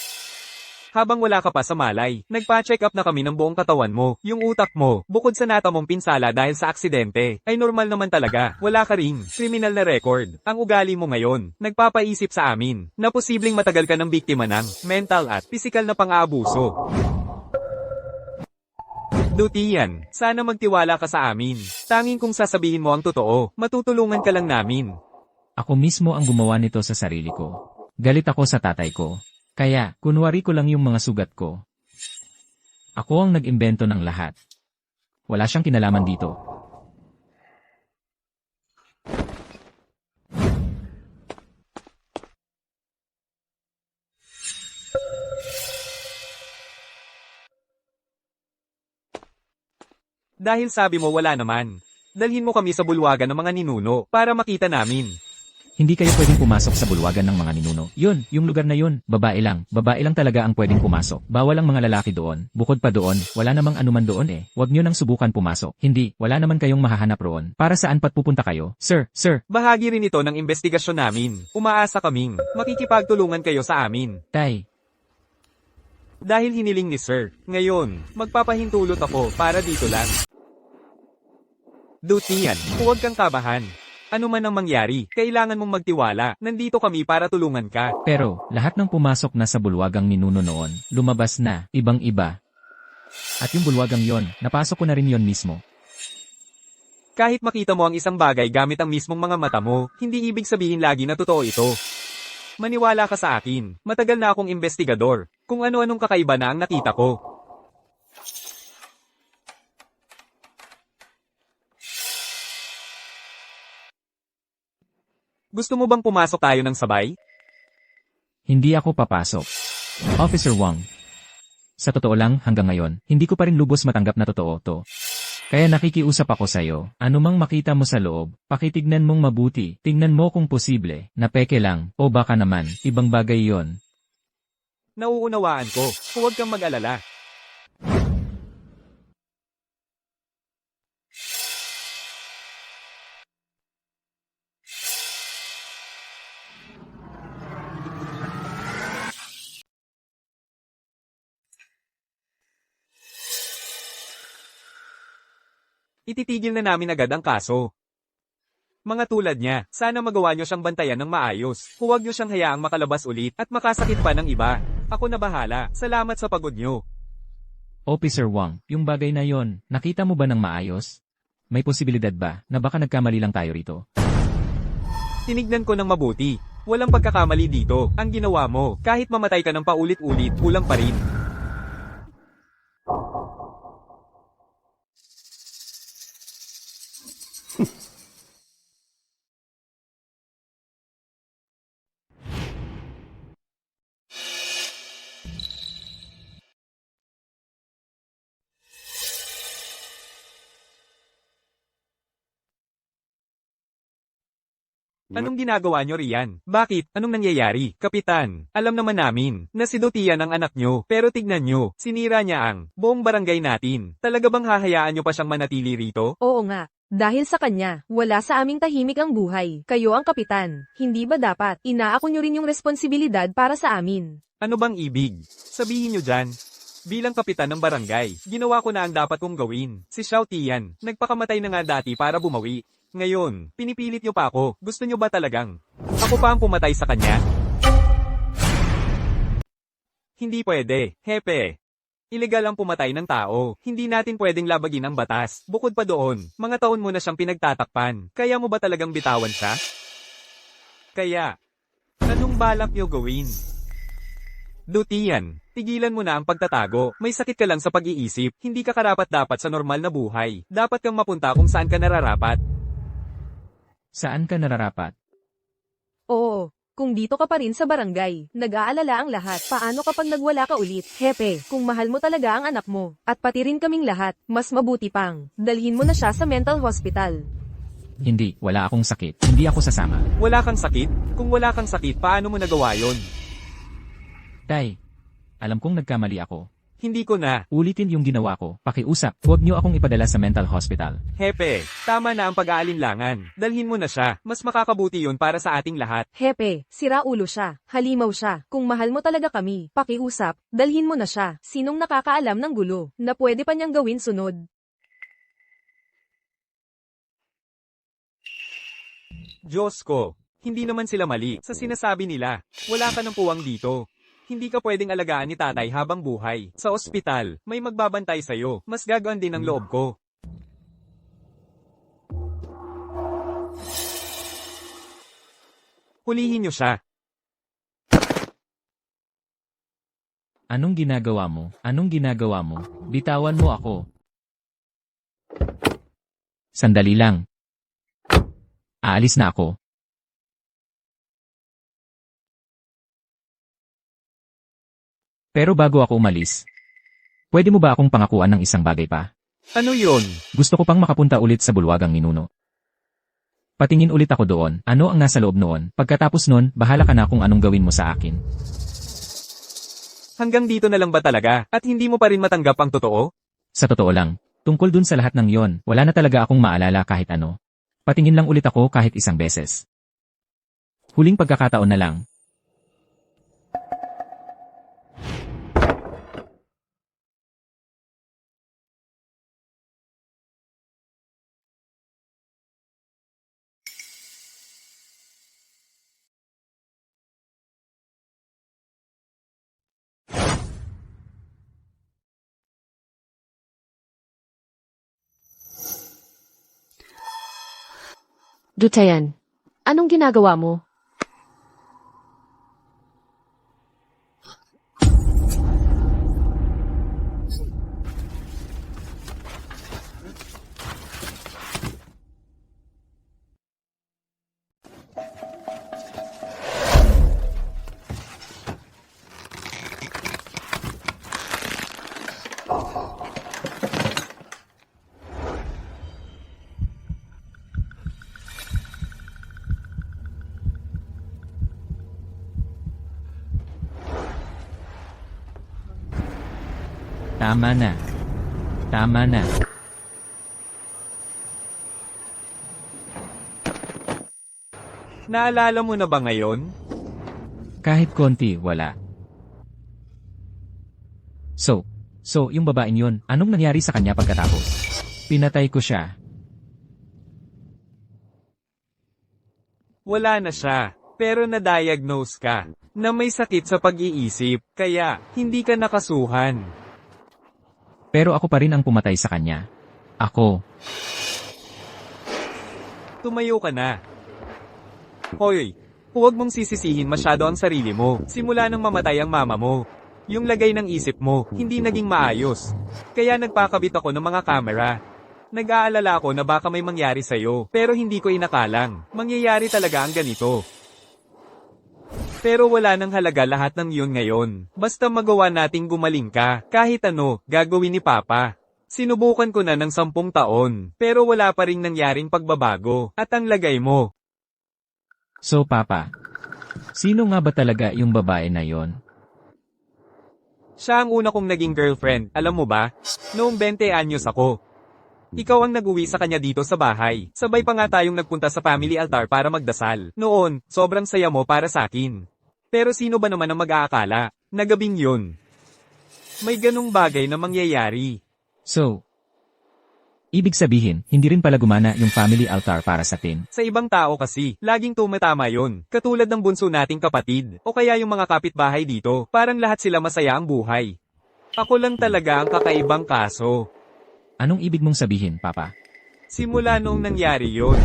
Habang wala ka pa sa malay, nagpa-check up na kami ng buong katawan mo. Yung utak mo, bukod sa natamong pinsala dahil sa aksidente, ay normal naman talaga. Wala ka ring criminal na record. Ang ugali mo ngayon, nagpapaisip sa amin na posibleng matagal ka ng biktima ng mental at physical na pang-aabuso. Dutian, sana magtiwala ka sa amin. Tanging kung sasabihin mo ang totoo, matutulungan ka lang namin. Ako mismo ang gumawa nito sa sarili ko. Galit ako sa tatay ko. Kaya, kunwari ko lang yung mga sugat ko. Ako ang nag-imbento ng lahat. Wala siyang kinalaman dito. Dahil sabi mo wala naman. Dalhin mo kami sa bulwagan ng mga ninuno para makita namin. Hindi kayo pwedeng pumasok sa bulwagan ng mga ninuno. Yun, yung lugar na yun, babae lang talaga ang pwedeng pumasok. Bawal ang mga lalaki doon. Bukod pa doon, wala namang anuman doon eh. Huwag nyo nang subukan pumasok. Hindi, wala naman kayong mahahanap roon. Para saan pat pupunta kayo? Sir, Bahagi rin ito ng investigasyon namin. Umaasa kaming makikipagtulungan kayo sa amin. tay. Dahil hiniling ni Sir. Ngayon, magpapahintulot ako para dito lang. Dutian, huwag kang kabahan. Ano man ang mangyari, kailangan mong magtiwala. Nandito kami para tulungan ka. Pero, lahat ng pumasok na sa bulwagang ninuno noon, lumabas na, ibang-iba. At yung bulwagang yon, napasok ko na rin yon mismo. Kahit makita mo ang isang bagay gamit ang mismong mga mata mo, hindi ibig sabihin lagi na totoo ito. Maniwala ka sa akin, matagal na akong investigador. Kung ano-anong kakaiba na ang nakita ko. Gusto mo bang pumasok tayo ng sabay? Hindi ako papasok. Officer Wang. Sa totoo lang, hanggang ngayon, hindi ko pa rin lubos matanggap na totoo to. Kaya nakikiusap ako sa'yo, anumang makita mo sa loob, pakitignan mong mabuti, tingnan mo kung posible, na peke lang, o baka naman, ibang bagay yon. Nauunawaan ko, huwag kang mag-alala. Ititigil na namin agad ang kaso. Mga tulad niya, sana magawa niyo siyang bantayan ng maayos. Huwag niyo siyang hayaang makalabas ulit at makasakit pa ng iba. Ako na bahala. Salamat sa pagod niyo. Officer Wang, yung bagay na yon, nakita mo ba ng maayos? May posibilidad ba na baka nagkamali lang tayo rito? Tinignan ko ng mabuti. Walang pagkakamali dito. Ang ginawa mo, kahit mamatay ka ng paulit-ulit, kulang pa rin. Anong ginagawa nyo riyan? Bakit? Anong nangyayari? Kapitan, alam naman namin na si Dutian ang anak nyo, pero tignan nyo, sinira niya ang buong barangay natin. Talaga bang hahayaan nyo pa siyang manatili rito? Oo nga. Dahil sa kanya, wala sa aming tahimik ang buhay. Kayo ang kapitan. Hindi ba dapat inaako nyo rin yung responsibilidad para sa amin? Ano bang ibig? Sabihin nyo dyan. Bilang kapitan ng barangay, ginawa ko na ang dapat kong gawin. Si Xiao Tian, nagpakamatay na nga dati para bumawi. Ngayon, pinipilit nyo pa ako. Gusto nyo ba talagang ako pa ang pumatay sa kanya? Hindi pwede, hepe. Ilegal ang pumatay ng tao. Hindi natin pwedeng labagin ang batas. Bukod pa doon, mga taon mo na siyang pinagtatakpan. Kaya mo ba talagang bitawan siya? Kaya, anong balak nyo gawin? Dutian, tigilan mo na ang pagtatago. May sakit ka lang sa pag-iisip. Hindi ka karapat-dapat sa normal na buhay. Dapat kang mapunta kung saan ka nararapat. Saan ka nararapat? Oo. Kung dito ka pa rin sa barangay, nag-aalala ang lahat. Paano kapag nagwala ka ulit? Hepe, kung mahal mo talaga ang anak mo, at pati rin kaming lahat, mas mabuti pang, dalhin mo na siya sa mental hospital. Hindi, wala akong sakit. Hindi ako sasama. Wala kang sakit? Kung wala kang sakit, paano mo nagawa yon? Tay, alam kong nagkamali ako. Hindi ko na. Ulitin yung ginawa ko. Pakiusap, huwag niyo akong ipadala sa mental hospital. Hepe, tama na ang pag-aalinlangan. Dalhin mo na siya. Mas makakabuti yun para sa ating lahat. Hepe, sira ulo siya. Halimaw siya. Kung mahal mo talaga kami, pakiusap, dalhin mo na siya. Sinong nakakaalam ng gulo na pwede pa niyang gawin sunod? Diyos ko, hindi naman sila mali sa sinasabi nila. Wala ka ng puwang dito. Hindi ka pwedeng alagaan ni tatay habang buhay. Sa ospital, may magbabantay sa'yo. Mas gagaan din ang loob ko. Hulihin niyo siya. Anong ginagawa mo? Anong ginagawa mo? Bitawan mo ako. Sandali lang. Aalis na ako. Pero bago ako umalis, pwede mo ba akong pangakuan ng isang bagay pa? Ano yun? Gusto ko pang makapunta ulit sa bulwagang ninuno. Patingin ulit ako doon, ano ang nasa loob noon. Pagkatapos noon, bahala ka na kung anong gawin mo sa akin. Hanggang dito na lang ba talaga? At hindi mo pa rin matanggap ang totoo? Sa totoo lang, tungkol dun sa lahat ng yon, wala na talaga akong maalala kahit ano. Patingin lang ulit ako kahit isang beses. Huling pagkakataon na lang. Dutayan, anong ginagawa mo? Tama na. Tama na. Naalala mo na ba ngayon? Kahit konti, wala. So, yung babaeng yun, anong nangyari sa kanya pagkatapos? Pinatay ko siya. Wala na siya. Pero na-diagnose ka na may sakit sa pag-iisip, kaya hindi ka nakasuhan. Pero ako pa rin ang pumatay sa kanya. Ako. Tumayo ka na. Hoy, huwag mong sisisihin masyado ang sarili mo. Simula nang mamatay ang mama mo. Yung lagay ng isip mo, hindi naging maayos. Kaya nagpakabit ako ng mga kamera. Nag-aalala ako na baka may mangyari sa'yo, pero hindi ko inakalang. Mangyayari talaga ang ganito. Pero wala nang halaga lahat ng yun ngayon. Basta magawa nating gumaling ka, kahit ano, gagawin ni Papa. Sinubukan ko na ng 10 taon, pero wala pa ring nangyaring pagbabago. At ang lagay mo. So, Papa, sino nga ba talaga yung babae na yon? Siya ang una kong naging girlfriend, alam mo ba? Noong 20 anyos ako. Ikaw ang nag-uwi sa kanya dito sa bahay. Sabay pa nga tayong nagpunta sa family altar para magdasal. Noon, sobrang saya mo para sa akin. Pero sino ba naman ang mag-aakala na gabing yun? May ganung bagay na mangyayari. So, ibig sabihin, hindi rin pala gumana yung family altar para sa tin. Sa ibang tao kasi, laging tumatama yun. Katulad ng bunso nating kapatid, o kaya yung mga kapitbahay dito, parang lahat sila masaya ang buhay. Ako lang talaga ang kakaibang kaso. Anong ibig mong sabihin, Papa? Simula noong nangyari yun.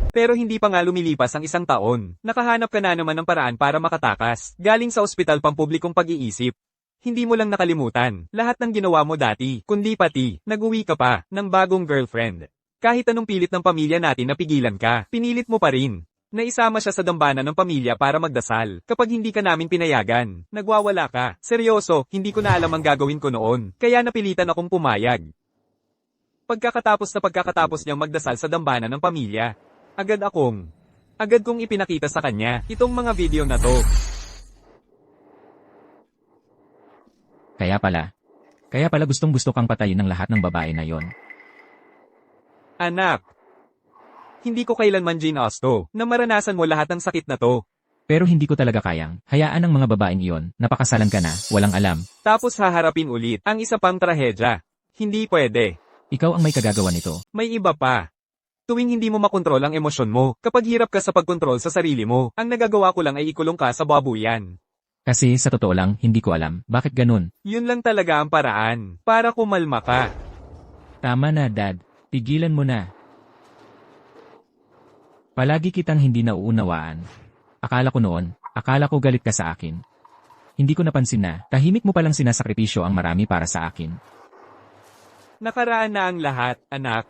Pero hindi pa nga lumilipas ang 1 taon. Nakahanap ka na naman ng paraan para makatakas. Galing sa ospital pampublikong pag-iisip. Hindi mo lang nakalimutan lahat ng ginawa mo dati, kundi pati, nag-uwi ka pa, ng bagong girlfriend. Kahit anong pilit ng pamilya natin na pigilan ka, pinilit mo pa rin. Naisama siya sa dambana ng pamilya para magdasal. Kapag hindi ka namin pinayagan, nagwawala ka. Seryoso, hindi ko na alam ang gagawin ko noon. Kaya napilitan akong pumayag. Pagkakatapos niyang magdasal sa dambana ng pamilya, agad kong ipinakita sa kanya itong mga video na to. Kaya pala gustong-gusto kang patayin ng lahat ng babae na yon. Anak, hindi ko kailanman ginusto na maranasan mo lahat ng sakit na to. Pero hindi ko talaga kayang hayaan ang mga babaeng iyon, napakasalan ka na, walang alam. Tapos haharapin ulit ang isa pang trahedya. Hindi pwede. Ikaw ang may kagagawa nito. May iba pa. Tuwing hindi mo makontrol ang emosyon mo, kapag hirap ka sa pagkontrol sa sarili mo, ang nagagawa ko lang ay ikulong ka sa babuyan. Kasi sa totoo lang, hindi ko alam, bakit ganun? Yun lang talaga ang paraan, para kumalma ka. Tama na, Dad. Tigilan mo na. Palagi kitang hindi nauunawaan. Akala ko galit ka sa akin. Hindi ko napansin na, tahimik mo palang sinasakripisyo ang marami para sa akin. Nakaraan na ang lahat, anak.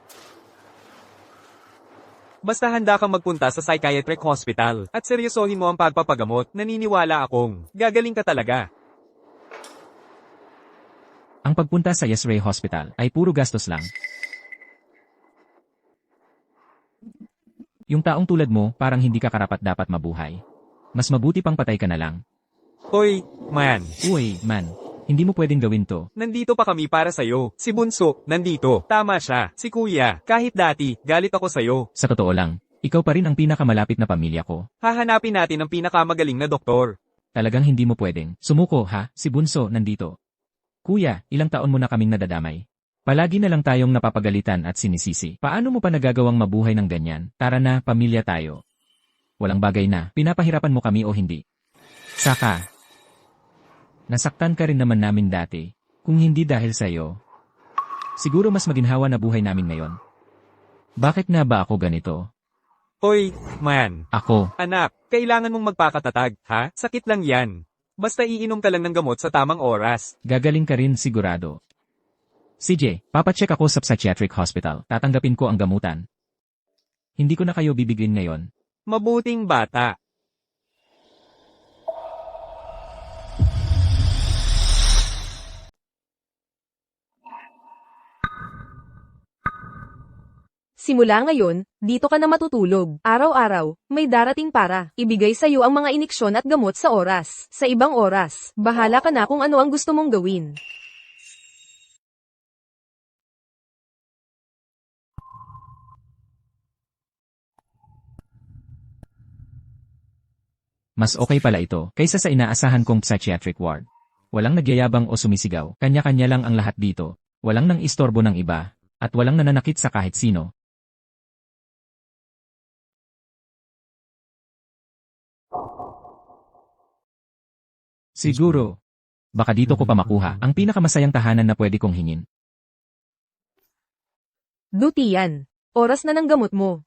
Basta handa kang magpunta sa psychiatric hospital at seryosohin mo ang pagpapagamot, naniniwala akong gagaling ka talaga. Ang pagpunta sa Yes Ray Hospital ay puro gastos lang. Yung taong tulad mo, parang hindi ka karapat-dapat mabuhay. Mas mabuti pang patay ka na lang. Hoy, man. Uy, man. Hindi mo pwedeng gawin to. Nandito pa kami para sa'yo. Si Bunso, nandito. Tama siya. Si Kuya. Kahit dati, galit ako sa'yo. Sa totoo lang, ikaw pa rin ang pinakamalapit na pamilya ko. Hahanapin natin ang pinakamagaling na doktor. Talagang hindi mo pwedeng. Sumuko ha, si Bunso nandito. Kuya, ilang taon mo na kaming nadadamay. Palagi na lang tayong napapagalitan at sinisisi. Paano mo pa nagagawang mabuhay ng ganyan? Tara na, pamilya tayo. Walang bagay na, pinapahirapan mo kami o hindi. Saka, nasaktan ka rin naman namin dati. Kung hindi dahil sa'yo, siguro mas maginhawa na buhay namin ngayon. Bakit nga ba ako ganito? Hoy, man. Ako, Anak, kailangan mong magpakatatag, ha? Sakit lang yan. Basta iinom ka lang ng gamot sa tamang oras. gagaling ka rin sigurado. CJ, papacheck ako sa psychiatric hospital. Tatanggapin ko ang gamutan. Hindi ko na kayo bibigyan ngayon. Mabuting bata. Simula ngayon, dito ka na matutulog. Araw-araw, may darating para ibigay sa'yo ang mga iniksyon at gamot sa oras. Sa ibang oras, bahala ka na kung ano ang gusto mong gawin. Mas okay pala ito, kaysa sa inaasahan kong psychiatric ward. Walang nagyayabang o sumisigaw, kanya-kanya lang ang lahat dito. Walang nang istorbo ng iba, at walang nananakit sa kahit sino. Siguro, baka dito ko pa makuha ang pinakamasayang tahanan na pwede kong hingin. Duty yan. Oras na ng gamot mo.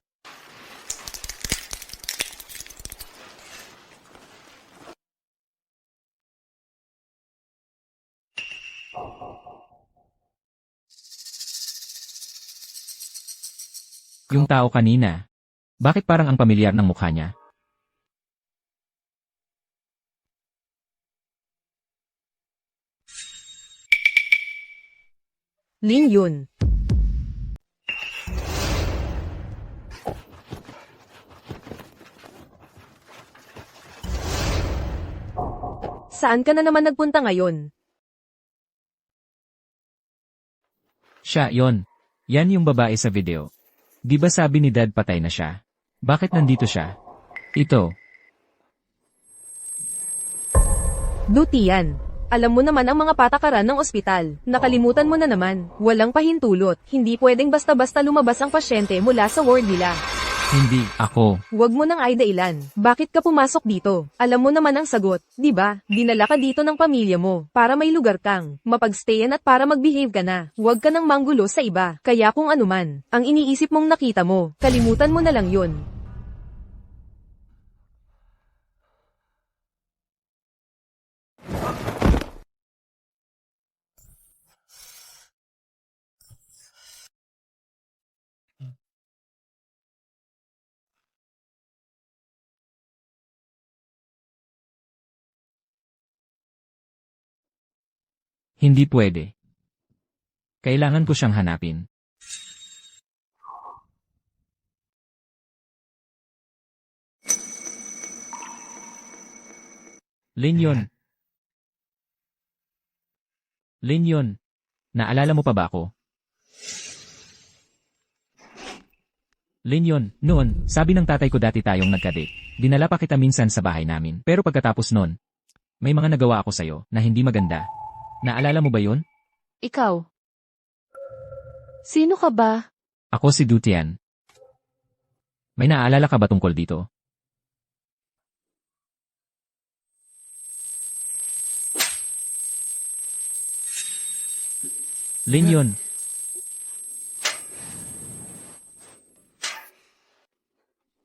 Yung tao kanina, bakit parang ang pamilyar ng mukha niya? Lin yun. Saan ka na naman nagpunta ngayon? Siya, yon. Yan yung babae sa video. Di ba sabi ni Dad patay na siya? Bakit nandito siya? Ito. Duty yan. Alam mo naman ang mga patakaran ng ospital. Nakalimutan mo na naman. Walang pahintulot. Hindi pwedeng basta-basta lumabas ang pasyente mula sa ward nila. Hindi, ako. Huwag mo nang ay dailan. Bakit ka pumasok dito? Alam mo naman ang sagot, di ba? Dinala ka dito ng pamilya mo para may lugar kang mapagstayan at para mag-behave ka na. Huwag ka nang manggulo sa iba. Kaya kung ano man, ang iniisip mong nakita mo, kalimutan mo na lang yun. Hindi pwede. Kailangan ko siyang hanapin. Linyon. Linyon. Naalala mo pa ba ako? Linyon, noon, sabi ng tatay ko dati tayong nagka-date. Dinala pa kita minsan sa bahay namin. Pero pagkatapos nun, may mga nagawa ako sa'yo na hindi maganda. Naalala mo ba yun? Ikaw. Sino ka ba? Ako si Dutian. May naaalala ka ba tungkol dito? Linyon.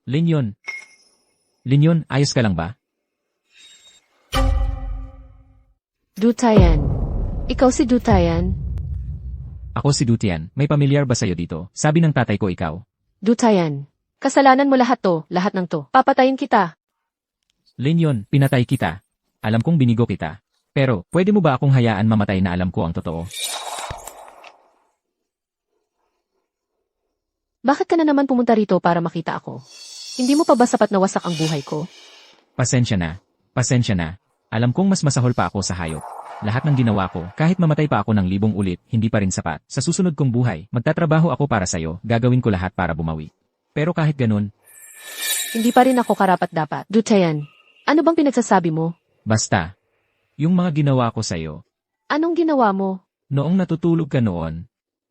Linyon. Linyon, ayos ka lang ba? Dutayan. Ikaw si Dutayan? Ako si Dutian. May pamilyar ba sa'yo dito? Sabi ng tatay ko ikaw. Dutayan. Kasalanan mo lahat to, lahat ng to. Papatayin kita. Linyon, pinatay kita. Alam kong binigo kita. Pero, pwede mo ba akong hayaan mamatay na alam ko ang totoo? Bakit ka na naman pumunta rito para makita ako? Hindi mo pa ba sapat na wasak ang buhay ko? Pasensya na. Pasensya na. Alam kong mas masahol pa ako sa hayop. Lahat ng ginawa ko, kahit mamatay pa ako ng 1,000 ulit, hindi pa rin sapat. Sa susunod kong buhay, magtatrabaho ako para sa'yo, gagawin ko lahat para bumawi. Pero kahit ganun, Hindi pa rin ako karapat-dapat. Dutayan, ano bang pinagsasabi mo? basta, yung mga ginawa ko sa'yo, Anong ginawa mo? noong natutulog ka noon,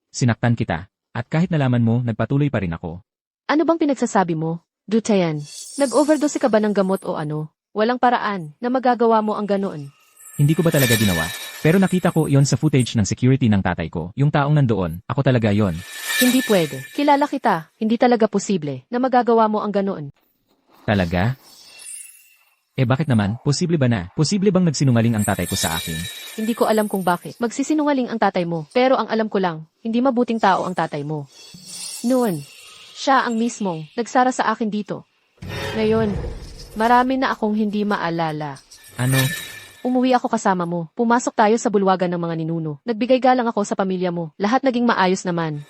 sinaktan kita, at kahit nalaman mo, nagpatuloy pa rin ako. Ano bang pinagsasabi mo? Dutayan, nag-overdose ka ba ng gamot o ano? Walang paraan na magagawa mo ang ganoon. Hindi ko ba talaga ginawa? Pero nakita ko yon sa footage ng security ng tatay ko. Yung taong nandoon, ako talaga yon. Hindi pwede. Kilala kita. Hindi talaga posible na magagawa mo ang ganoon. Talaga? Eh bakit naman? Posible ba na? Posible bang nagsinungaling ang tatay ko sa akin? Hindi ko alam kung bakit. Magsisinungaling ang tatay mo. Pero ang alam ko lang, hindi mabuting tao ang tatay mo. Noon, siya ang mismong nagsara sa akin dito. Ngayon, marami na akong hindi maalala. Ano? Umuwi ako kasama mo. Pumasok tayo sa bulwagan ng mga ninuno. Nagbigay galang ako sa pamilya mo. Lahat naging maayos naman.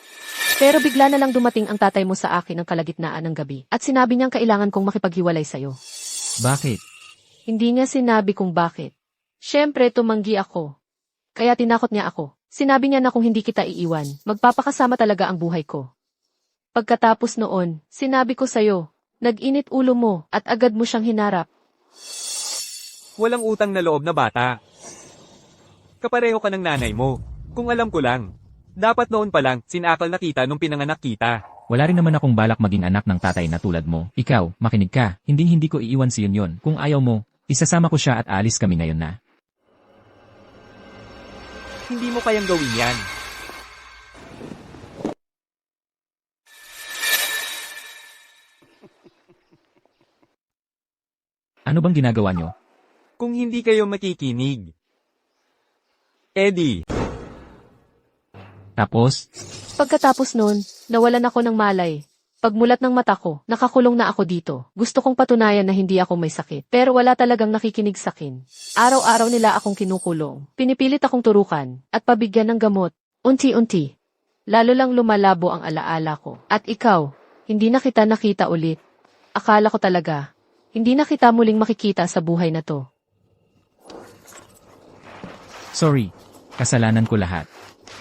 Pero bigla na lang dumating ang tatay mo sa akin ng kalagitnaan ng gabi. At sinabi niyang kailangan kong makipaghiwalay sa'yo. Bakit? Hindi niya sinabi kung bakit. Siyempre, tumanggi ako. Kaya tinakot niya ako. Sinabi niya na kung hindi kita iiwan, magpapakasama talaga ang buhay ko. Pagkatapos noon, sinabi ko sa'yo, nag-init ulo mo at agad mo siyang hinarap. Walang utang na loob na bata. Kapareho ka ng nanay mo. Kung alam ko lang. Dapat noon pa lang, sinakal na kita nung pinanganak kita. Wala rin naman akong balak maging anak ng tatay na tulad mo. Ikaw, makinig ka. Hindi ko iiwan si Yun. Kung ayaw mo, isasama ko siya at aalis kami ngayon na. Hindi mo kayang gawin yan. Ano bang ginagawa nyo? Kung hindi kayo makikinig. Eddie. Tapos, Pagkatapos noon, nawalan ako ng malay. Pagmulat ng mata ko, nakakulong na ako dito. Gusto kong patunayan na hindi ako may sakit. Pero wala talagang nakikinig sa akin. Araw-araw nila akong kinukulong. Pinipilit akong turukan at pabigyan ng gamot. Unti-unti. Lalo lang lumalabo ang alaala ko. At ikaw, hindi na kita nakita ulit. Akala ko talaga, hindi na kita muling makikita sa buhay na to. sorry. Kasalanan ko lahat.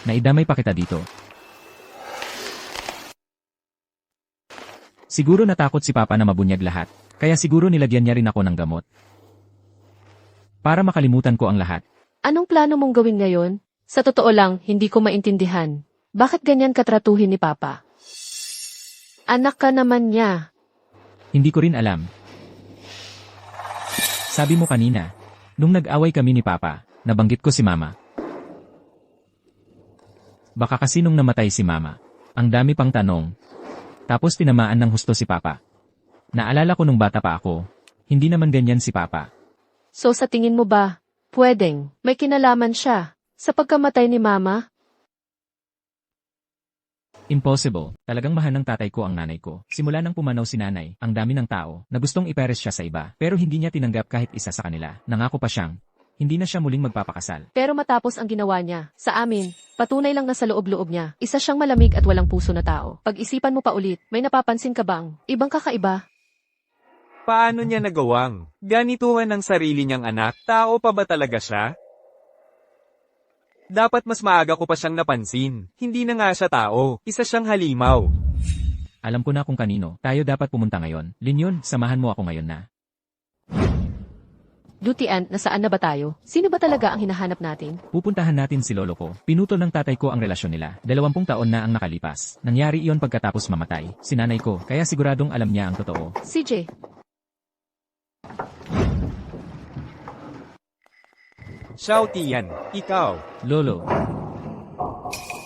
Naidamay pa kita dito. Siguro natakot si Papa na mabunyag lahat, kaya siguro nilagyan niya rin ako ng gamot. Para makalimutan ko ang lahat. Anong plano mong gawin ngayon? Sa totoo lang, hindi ko maintindihan. Bakit ganyan katratuhin ni Papa? Anak ka naman niya. Hindi ko rin alam. Sabi mo kanina, nung nag-away kami ni Papa, nabanggit ko si Mama. Baka kasi nung namatay si Mama, ang dami pang tanong. Tapos tinamaan ng husto si Papa. Naalala ko nung bata pa ako, hindi naman ganyan si Papa. So sa tingin mo ba, pwedeng may kinalaman siya sa pagkamatay ni Mama? Impossible. Talagang mahal ng tatay ko ang nanay ko. Simula nang pumanaw si nanay, ang dami ng tao na gustong iperes siya sa iba. Pero hindi niya tinanggap kahit isa sa kanila. Nangako pa siyang, hindi na siya muling magpapakasal. Pero matapos ang ginawa niya, sa amin, patunay lang na sa loob-loob niya, isa siyang malamig at walang puso na tao. Pag-isipan mo pa ulit, may napapansin ka bang ibang kakaiba? Paano niya nagawang ganituhan ng sarili niyang anak? Tao pa ba talaga siya? Dapat mas maaga ko pa siyang napansin. Hindi na nga siya tao. Isa siyang halimaw. Alam ko na kung kanino. Tayo dapat pumunta ngayon. Linyon, samahan mo ako ngayon na. Dutian, nasaan na ba tayo? Sino ba talaga ang hinahanap natin? Pupuntahan natin si lolo ko. Pinutol ng tatay ko ang relasyon nila. 20 taon na ang nakalipas. Nangyari iyon pagkatapos mamatay. Si nanay ko, kaya siguradong alam niya ang totoo. CJ, Xiao Tian, ikaw. Lolo.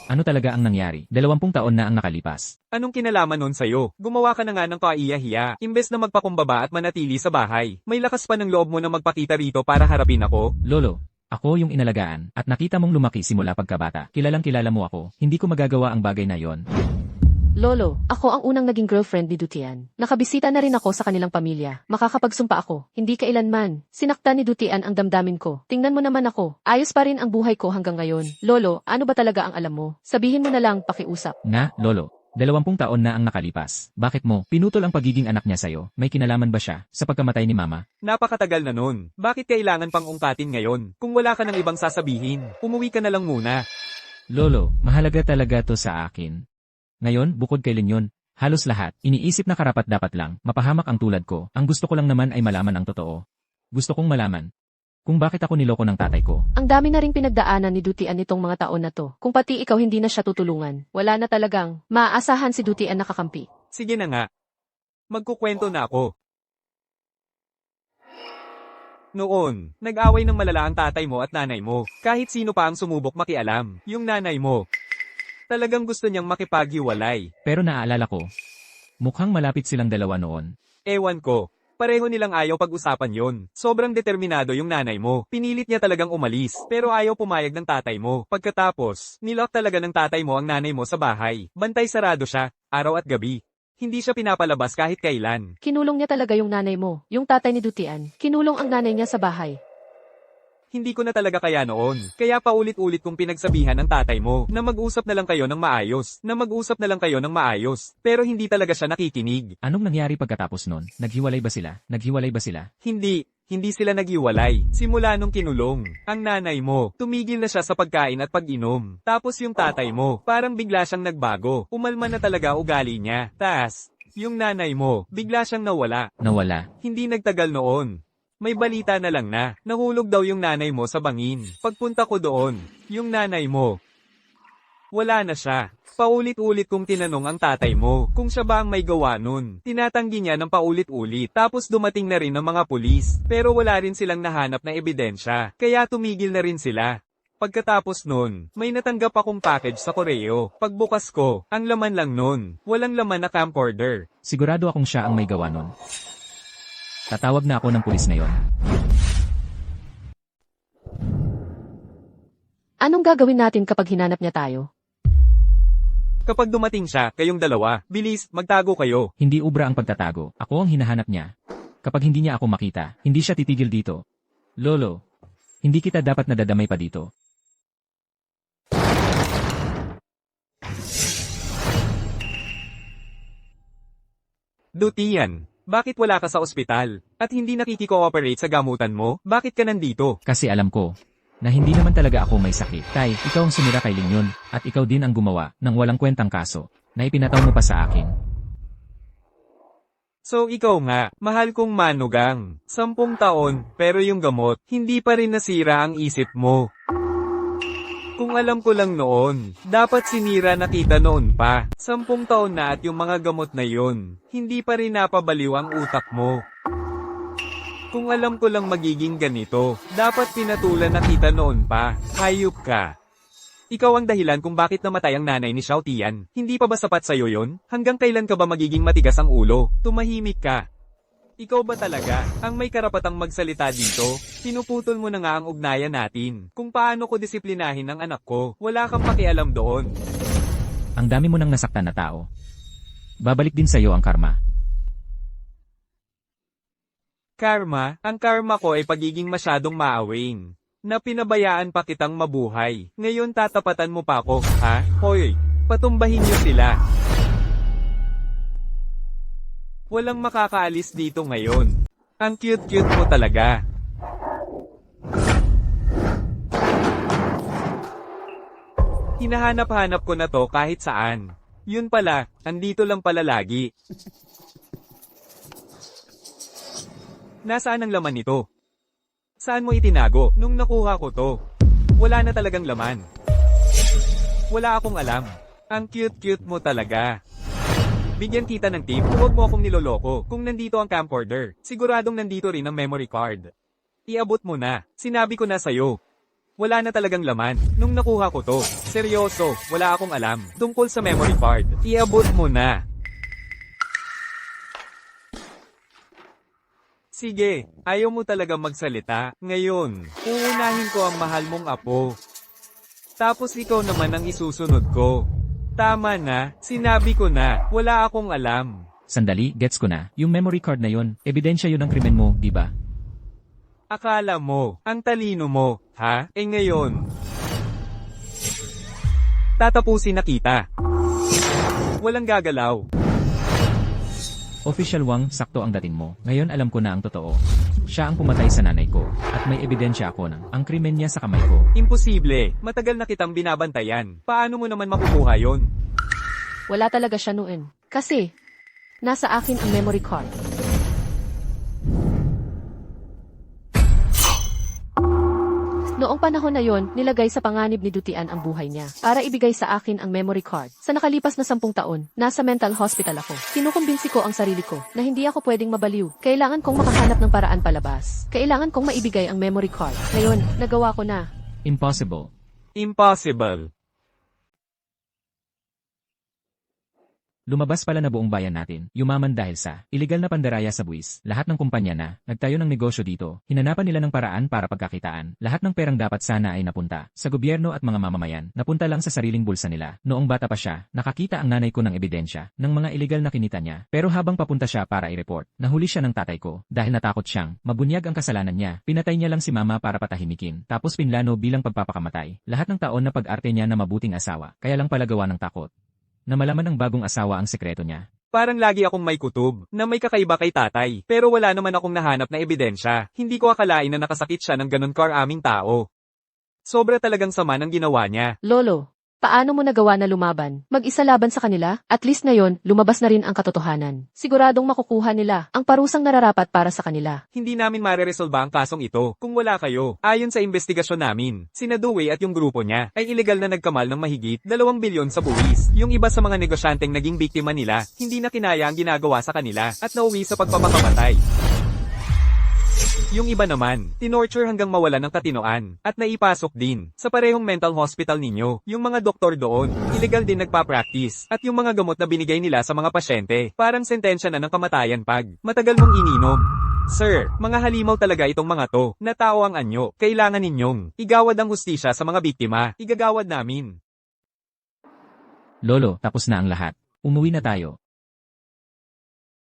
Ano talaga ang nangyari? 20 taon na ang nakalipas. Anong kinalaman nun sa'yo? Gumawa ka na nga ng kaiya-hiya. Imbes na magpakumbaba at manatili sa bahay. May lakas pa ng loob mo na magpakita rito para harapin ako. Lolo, ako yung inalagaan at nakita mong lumaki simula pagkabata. Kilalang kilala mo ako. Hindi ko magagawa ang bagay na yon. Lolo, ako ang unang naging girlfriend ni Dutian. Nakabisita na rin ako sa kanilang pamilya. Makakapagsumpa ako. Hindi kailanman. Sinaktan ni Dutian ang damdamin ko. Tingnan mo naman ako. Ayos pa rin ang buhay ko hanggang ngayon. Lolo, ano ba talaga ang alam mo? Sabihin mo na lang, pakiusap. Nga, Lolo. 20 taon na ang nakalipas. Bakit mo? Pinutol ang pagiging anak niya sa'yo. May kinalaman ba siya sa pagkamatay ni Mama? Napakatagal na nun. Bakit kailangan pang ungkatin ngayon? Kung wala ka ng ibang sasabihin, umuwi ka na lang muna. Lolo, mahalaga talaga to sa akin. Ngayon, bukod kay Linyon, halos lahat, iniisip na karapat-dapat lang, mapahamak ang tulad ko. Ang gusto ko lang naman ay malaman ang totoo. Gusto kong malaman kung bakit ako niloko ng tatay ko. Ang dami na ring pinagdaanan ni Dutian nitong mga taon na to. Kung pati ikaw hindi na siya tutulungan, wala na talagang maaasahan si Dutian na kakampi. Sige na nga. Magkukwento na ako. Noon, nag-away ng malala ang tatay mo at nanay mo. Kahit sino pa ang sumubok makialam, yung nanay mo. Talagang gusto niyang makipaghiwalay. Pero naaalala ko, mukhang malapit silang dalawa noon. Ewan ko. Pareho nilang ayaw pag-usapan yon. Sobrang determinado yung nanay mo. Pinilit niya talagang umalis, pero ayaw pumayag ng tatay mo. Pagkatapos, nilock talaga ng tatay mo ang nanay mo sa bahay. Bantay sarado siya, araw at gabi. Hindi siya pinapalabas kahit kailan. Kinulong niya talaga yung nanay mo, yung tatay ni Dutian. Kinulong ang nanay niya sa bahay. Hindi ko na talaga kaya noon. Kaya paulit-ulit kong pinagsabihan ng tatay mo na mag-usap na lang kayo ng maayos. Na mag-usap na lang kayo ng maayos. Pero hindi talaga siya nakikinig. Anong nangyari pagkatapos nun? Naghiwalay ba sila? Naghiwalay ba sila? Hindi sila naghiwalay. Simula nung kinulong. Ang nanay mo, tumigil na siya sa pagkain at pag-inom. Tapos yung tatay mo, parang bigla siyang nagbago. Umalma na talaga ugali niya. Tas, yung nanay mo, bigla siyang nawala. Nawala. Hindi nagtagal noon. May balita na lang na, nahulog daw yung nanay mo sa bangin. Pagpunta ko doon, yung nanay mo, wala na siya. Paulit-ulit kong tinanong ang tatay mo kung siya ba ang may gawa nun. Tinatanggi niya ng paulit-ulit. Tapos dumating na rin ng mga pulis. Pero wala rin silang nahanap na ebidensya. Kaya tumigil na rin sila. Pagkatapos nun, may natanggap akong package sa koreo. Pagbukas ko, ang laman lang nun. Walang laman na camcorder. Sigurado akong siya ang may gawa nun. Tatawag na ako ng pulis ngayon. Anong gagawin natin kapag hinanap niya tayo? Kapag dumating siya, kayong dalawa, bilis, magtago kayo. Hindi ubra ang pagtatago. Ako ang hinahanap niya. Kapag hindi niya ako makita, hindi siya titigil dito. Lolo, hindi kita dapat nadadamay pa dito. Dutian, bakit wala ka sa ospital? At hindi nakiki-cooperate sa gamutan mo? Bakit ka nandito? Kasi alam ko na hindi naman talaga ako may sakit. Tay, ikaw ang sumira kay Linyon at ikaw din ang gumawa ng walang kwentang kaso na ipinataw mo pa sa akin. So ikaw nga, mahal kong manugang. 10 taon, pero yung gamot, hindi pa rin nasira ang isip mo. Kung alam ko lang noon, dapat sinira na kita noon pa. 10 taon na at yung mga gamot na yun, hindi pa rin napabaliw ang utak mo. Kung alam ko lang magiging ganito, dapat pinatulan na kita noon pa. Hayop ka. Ikaw ang dahilan kung bakit namatay ang nanay ni Xiao Tian. Hindi pa ba sapat sa'yo yon? Hanggang kailan ka ba magiging matigas ang ulo? Tumahimik ka. Ikaw ba talaga ang may karapatang magsalita dito? Pinuputol mo na nga ang ugnayan natin. Kung paano ko disiplinahin ang anak ko, wala kang pakialam doon. Ang dami mo nang nasaktan na tao. Babalik din sa'yo ang karma. Karma, ang karma ko ay pagiging masyadong maawing. Na pinabayaan pa kitang mabuhay. Ngayon tatapatan mo pa ako, ha? Hoy, patumbahin niyo sila. Walang makakaalis dito ngayon. Ang cute-cute mo talaga. Hinahanap-hanap ko na to kahit saan. Yun pala, andito lang pala lagi. Nasaan ang laman nito? Saan mo itinago? Nung nakuha ko to, wala na talagang laman. Wala akong alam. Ang cute-cute mo talaga. Bigyan kita ng tip, huwag mo akong niloloko. Kung nandito ang camcorder, siguradong nandito rin ang memory card. Iabot mo na. Sinabi ko na sa'yo. Wala na talagang laman. Nung nakuha ko to, seryoso, wala akong alam. Tungkol sa memory card, iabot mo na. Sige, ayaw mo talaga magsalita. Ngayon, uunahin ko ang mahal mong apo. Tapos ikaw naman ang isusunod ko. Tama na, sinabi ko na, wala akong alam. Sandali, gets ko na. Yung memory card na yon, ebidensya yun ng krimen mo, di ba? Akala mo, ang talino mo, ha? Ngayon. Tatapusin na kita. Walang gagalaw. Official Wang, sakto ang dating mo. Ngayon alam ko na ang totoo. Siya ang pumatay sa nanay ko, at may ebidensya ako ng ang krimen niya sa kamay ko. Imposible, matagal na kitang binabantayan. Paano mo naman makukuha yon? Wala talaga siya noon. Kasi, nasa akin ang memory card. Noong panahon na yon, nilagay sa panganib ni Dutian ang buhay niya para ibigay sa akin ang memory card. Sa nakalipas na 10 taon, nasa mental hospital ako. Kinukumbinsi ko ang sarili ko na hindi ako pwedeng mabaliw. Kailangan kong makahanap ng paraan palabas. Kailangan kong maibigay ang memory card. Ngayon, nagawa ko na. Impossible. Impossible. Lumabas pala na buong bayan natin, yumaman dahil sa illegal na pandaraya sa buwis. Lahat ng kumpanya na nagtayo ng negosyo dito, hinanapan nila ng paraan para pagkakitaan. Lahat ng perang dapat sana ay napunta sa gobyerno at mga mamamayan, napunta lang sa sariling bulsa nila. Noong bata pa siya, nakakita ang nanay ko ng ebidensya ng mga illegal na kinita niya. Pero habang papunta siya para i-report, nahuli siya ng tatay ko dahil natakot siyang mabunyag ang kasalanan niya. Pinatay niya lang si mama para patahimikin, tapos pinlano bilang pagpapakamatay. Lahat ng taon na pag-arte niya na mabuting asawa, kaya lang pala gawa ng takot na malaman ng bagong asawa ang sekreto niya. Parang lagi akong may kutob na may kakaiba kay tatay. Pero wala naman akong nahanap na ebidensya. Hindi ko akalain na nakasakit siya ng ganun karaming tao. Sobra talagang sama ng ginawa niya. Lolo, paano mo nagawa na lumaban? Mag-isa laban sa kanila? At least ngayon, lumabas na rin ang katotohanan. Siguradong makukuha nila ang parusang nararapat para sa kanila. Hindi namin mareresolba ang kasong ito kung wala kayo. Ayon sa investigasyon namin, sina Dewey at yung grupo niya ay illegal na nagkamal ng mahigit 2 bilyon sa buwis. Yung iba sa mga negosyanteng naging biktima nila, hindi na kinaya ang ginagawa sa kanila at nauwi sa pagpapakamatay. Yung iba naman, tinorture hanggang mawala ng katinoan, at naipasok din sa parehong mental hospital ninyo. Yung mga doktor doon, illegal din nagpa-practice, at yung mga gamot na binigay nila sa mga pasyente, parang sentensya na ng kamatayan pag matagal mong ininom. Sir, mga halimaw talaga itong mga to, na tao ang anyo. Kailangan ninyong igawad ang hustisya sa mga biktima. Igagawad namin. Lolo, tapos na ang lahat. Umuwi na tayo.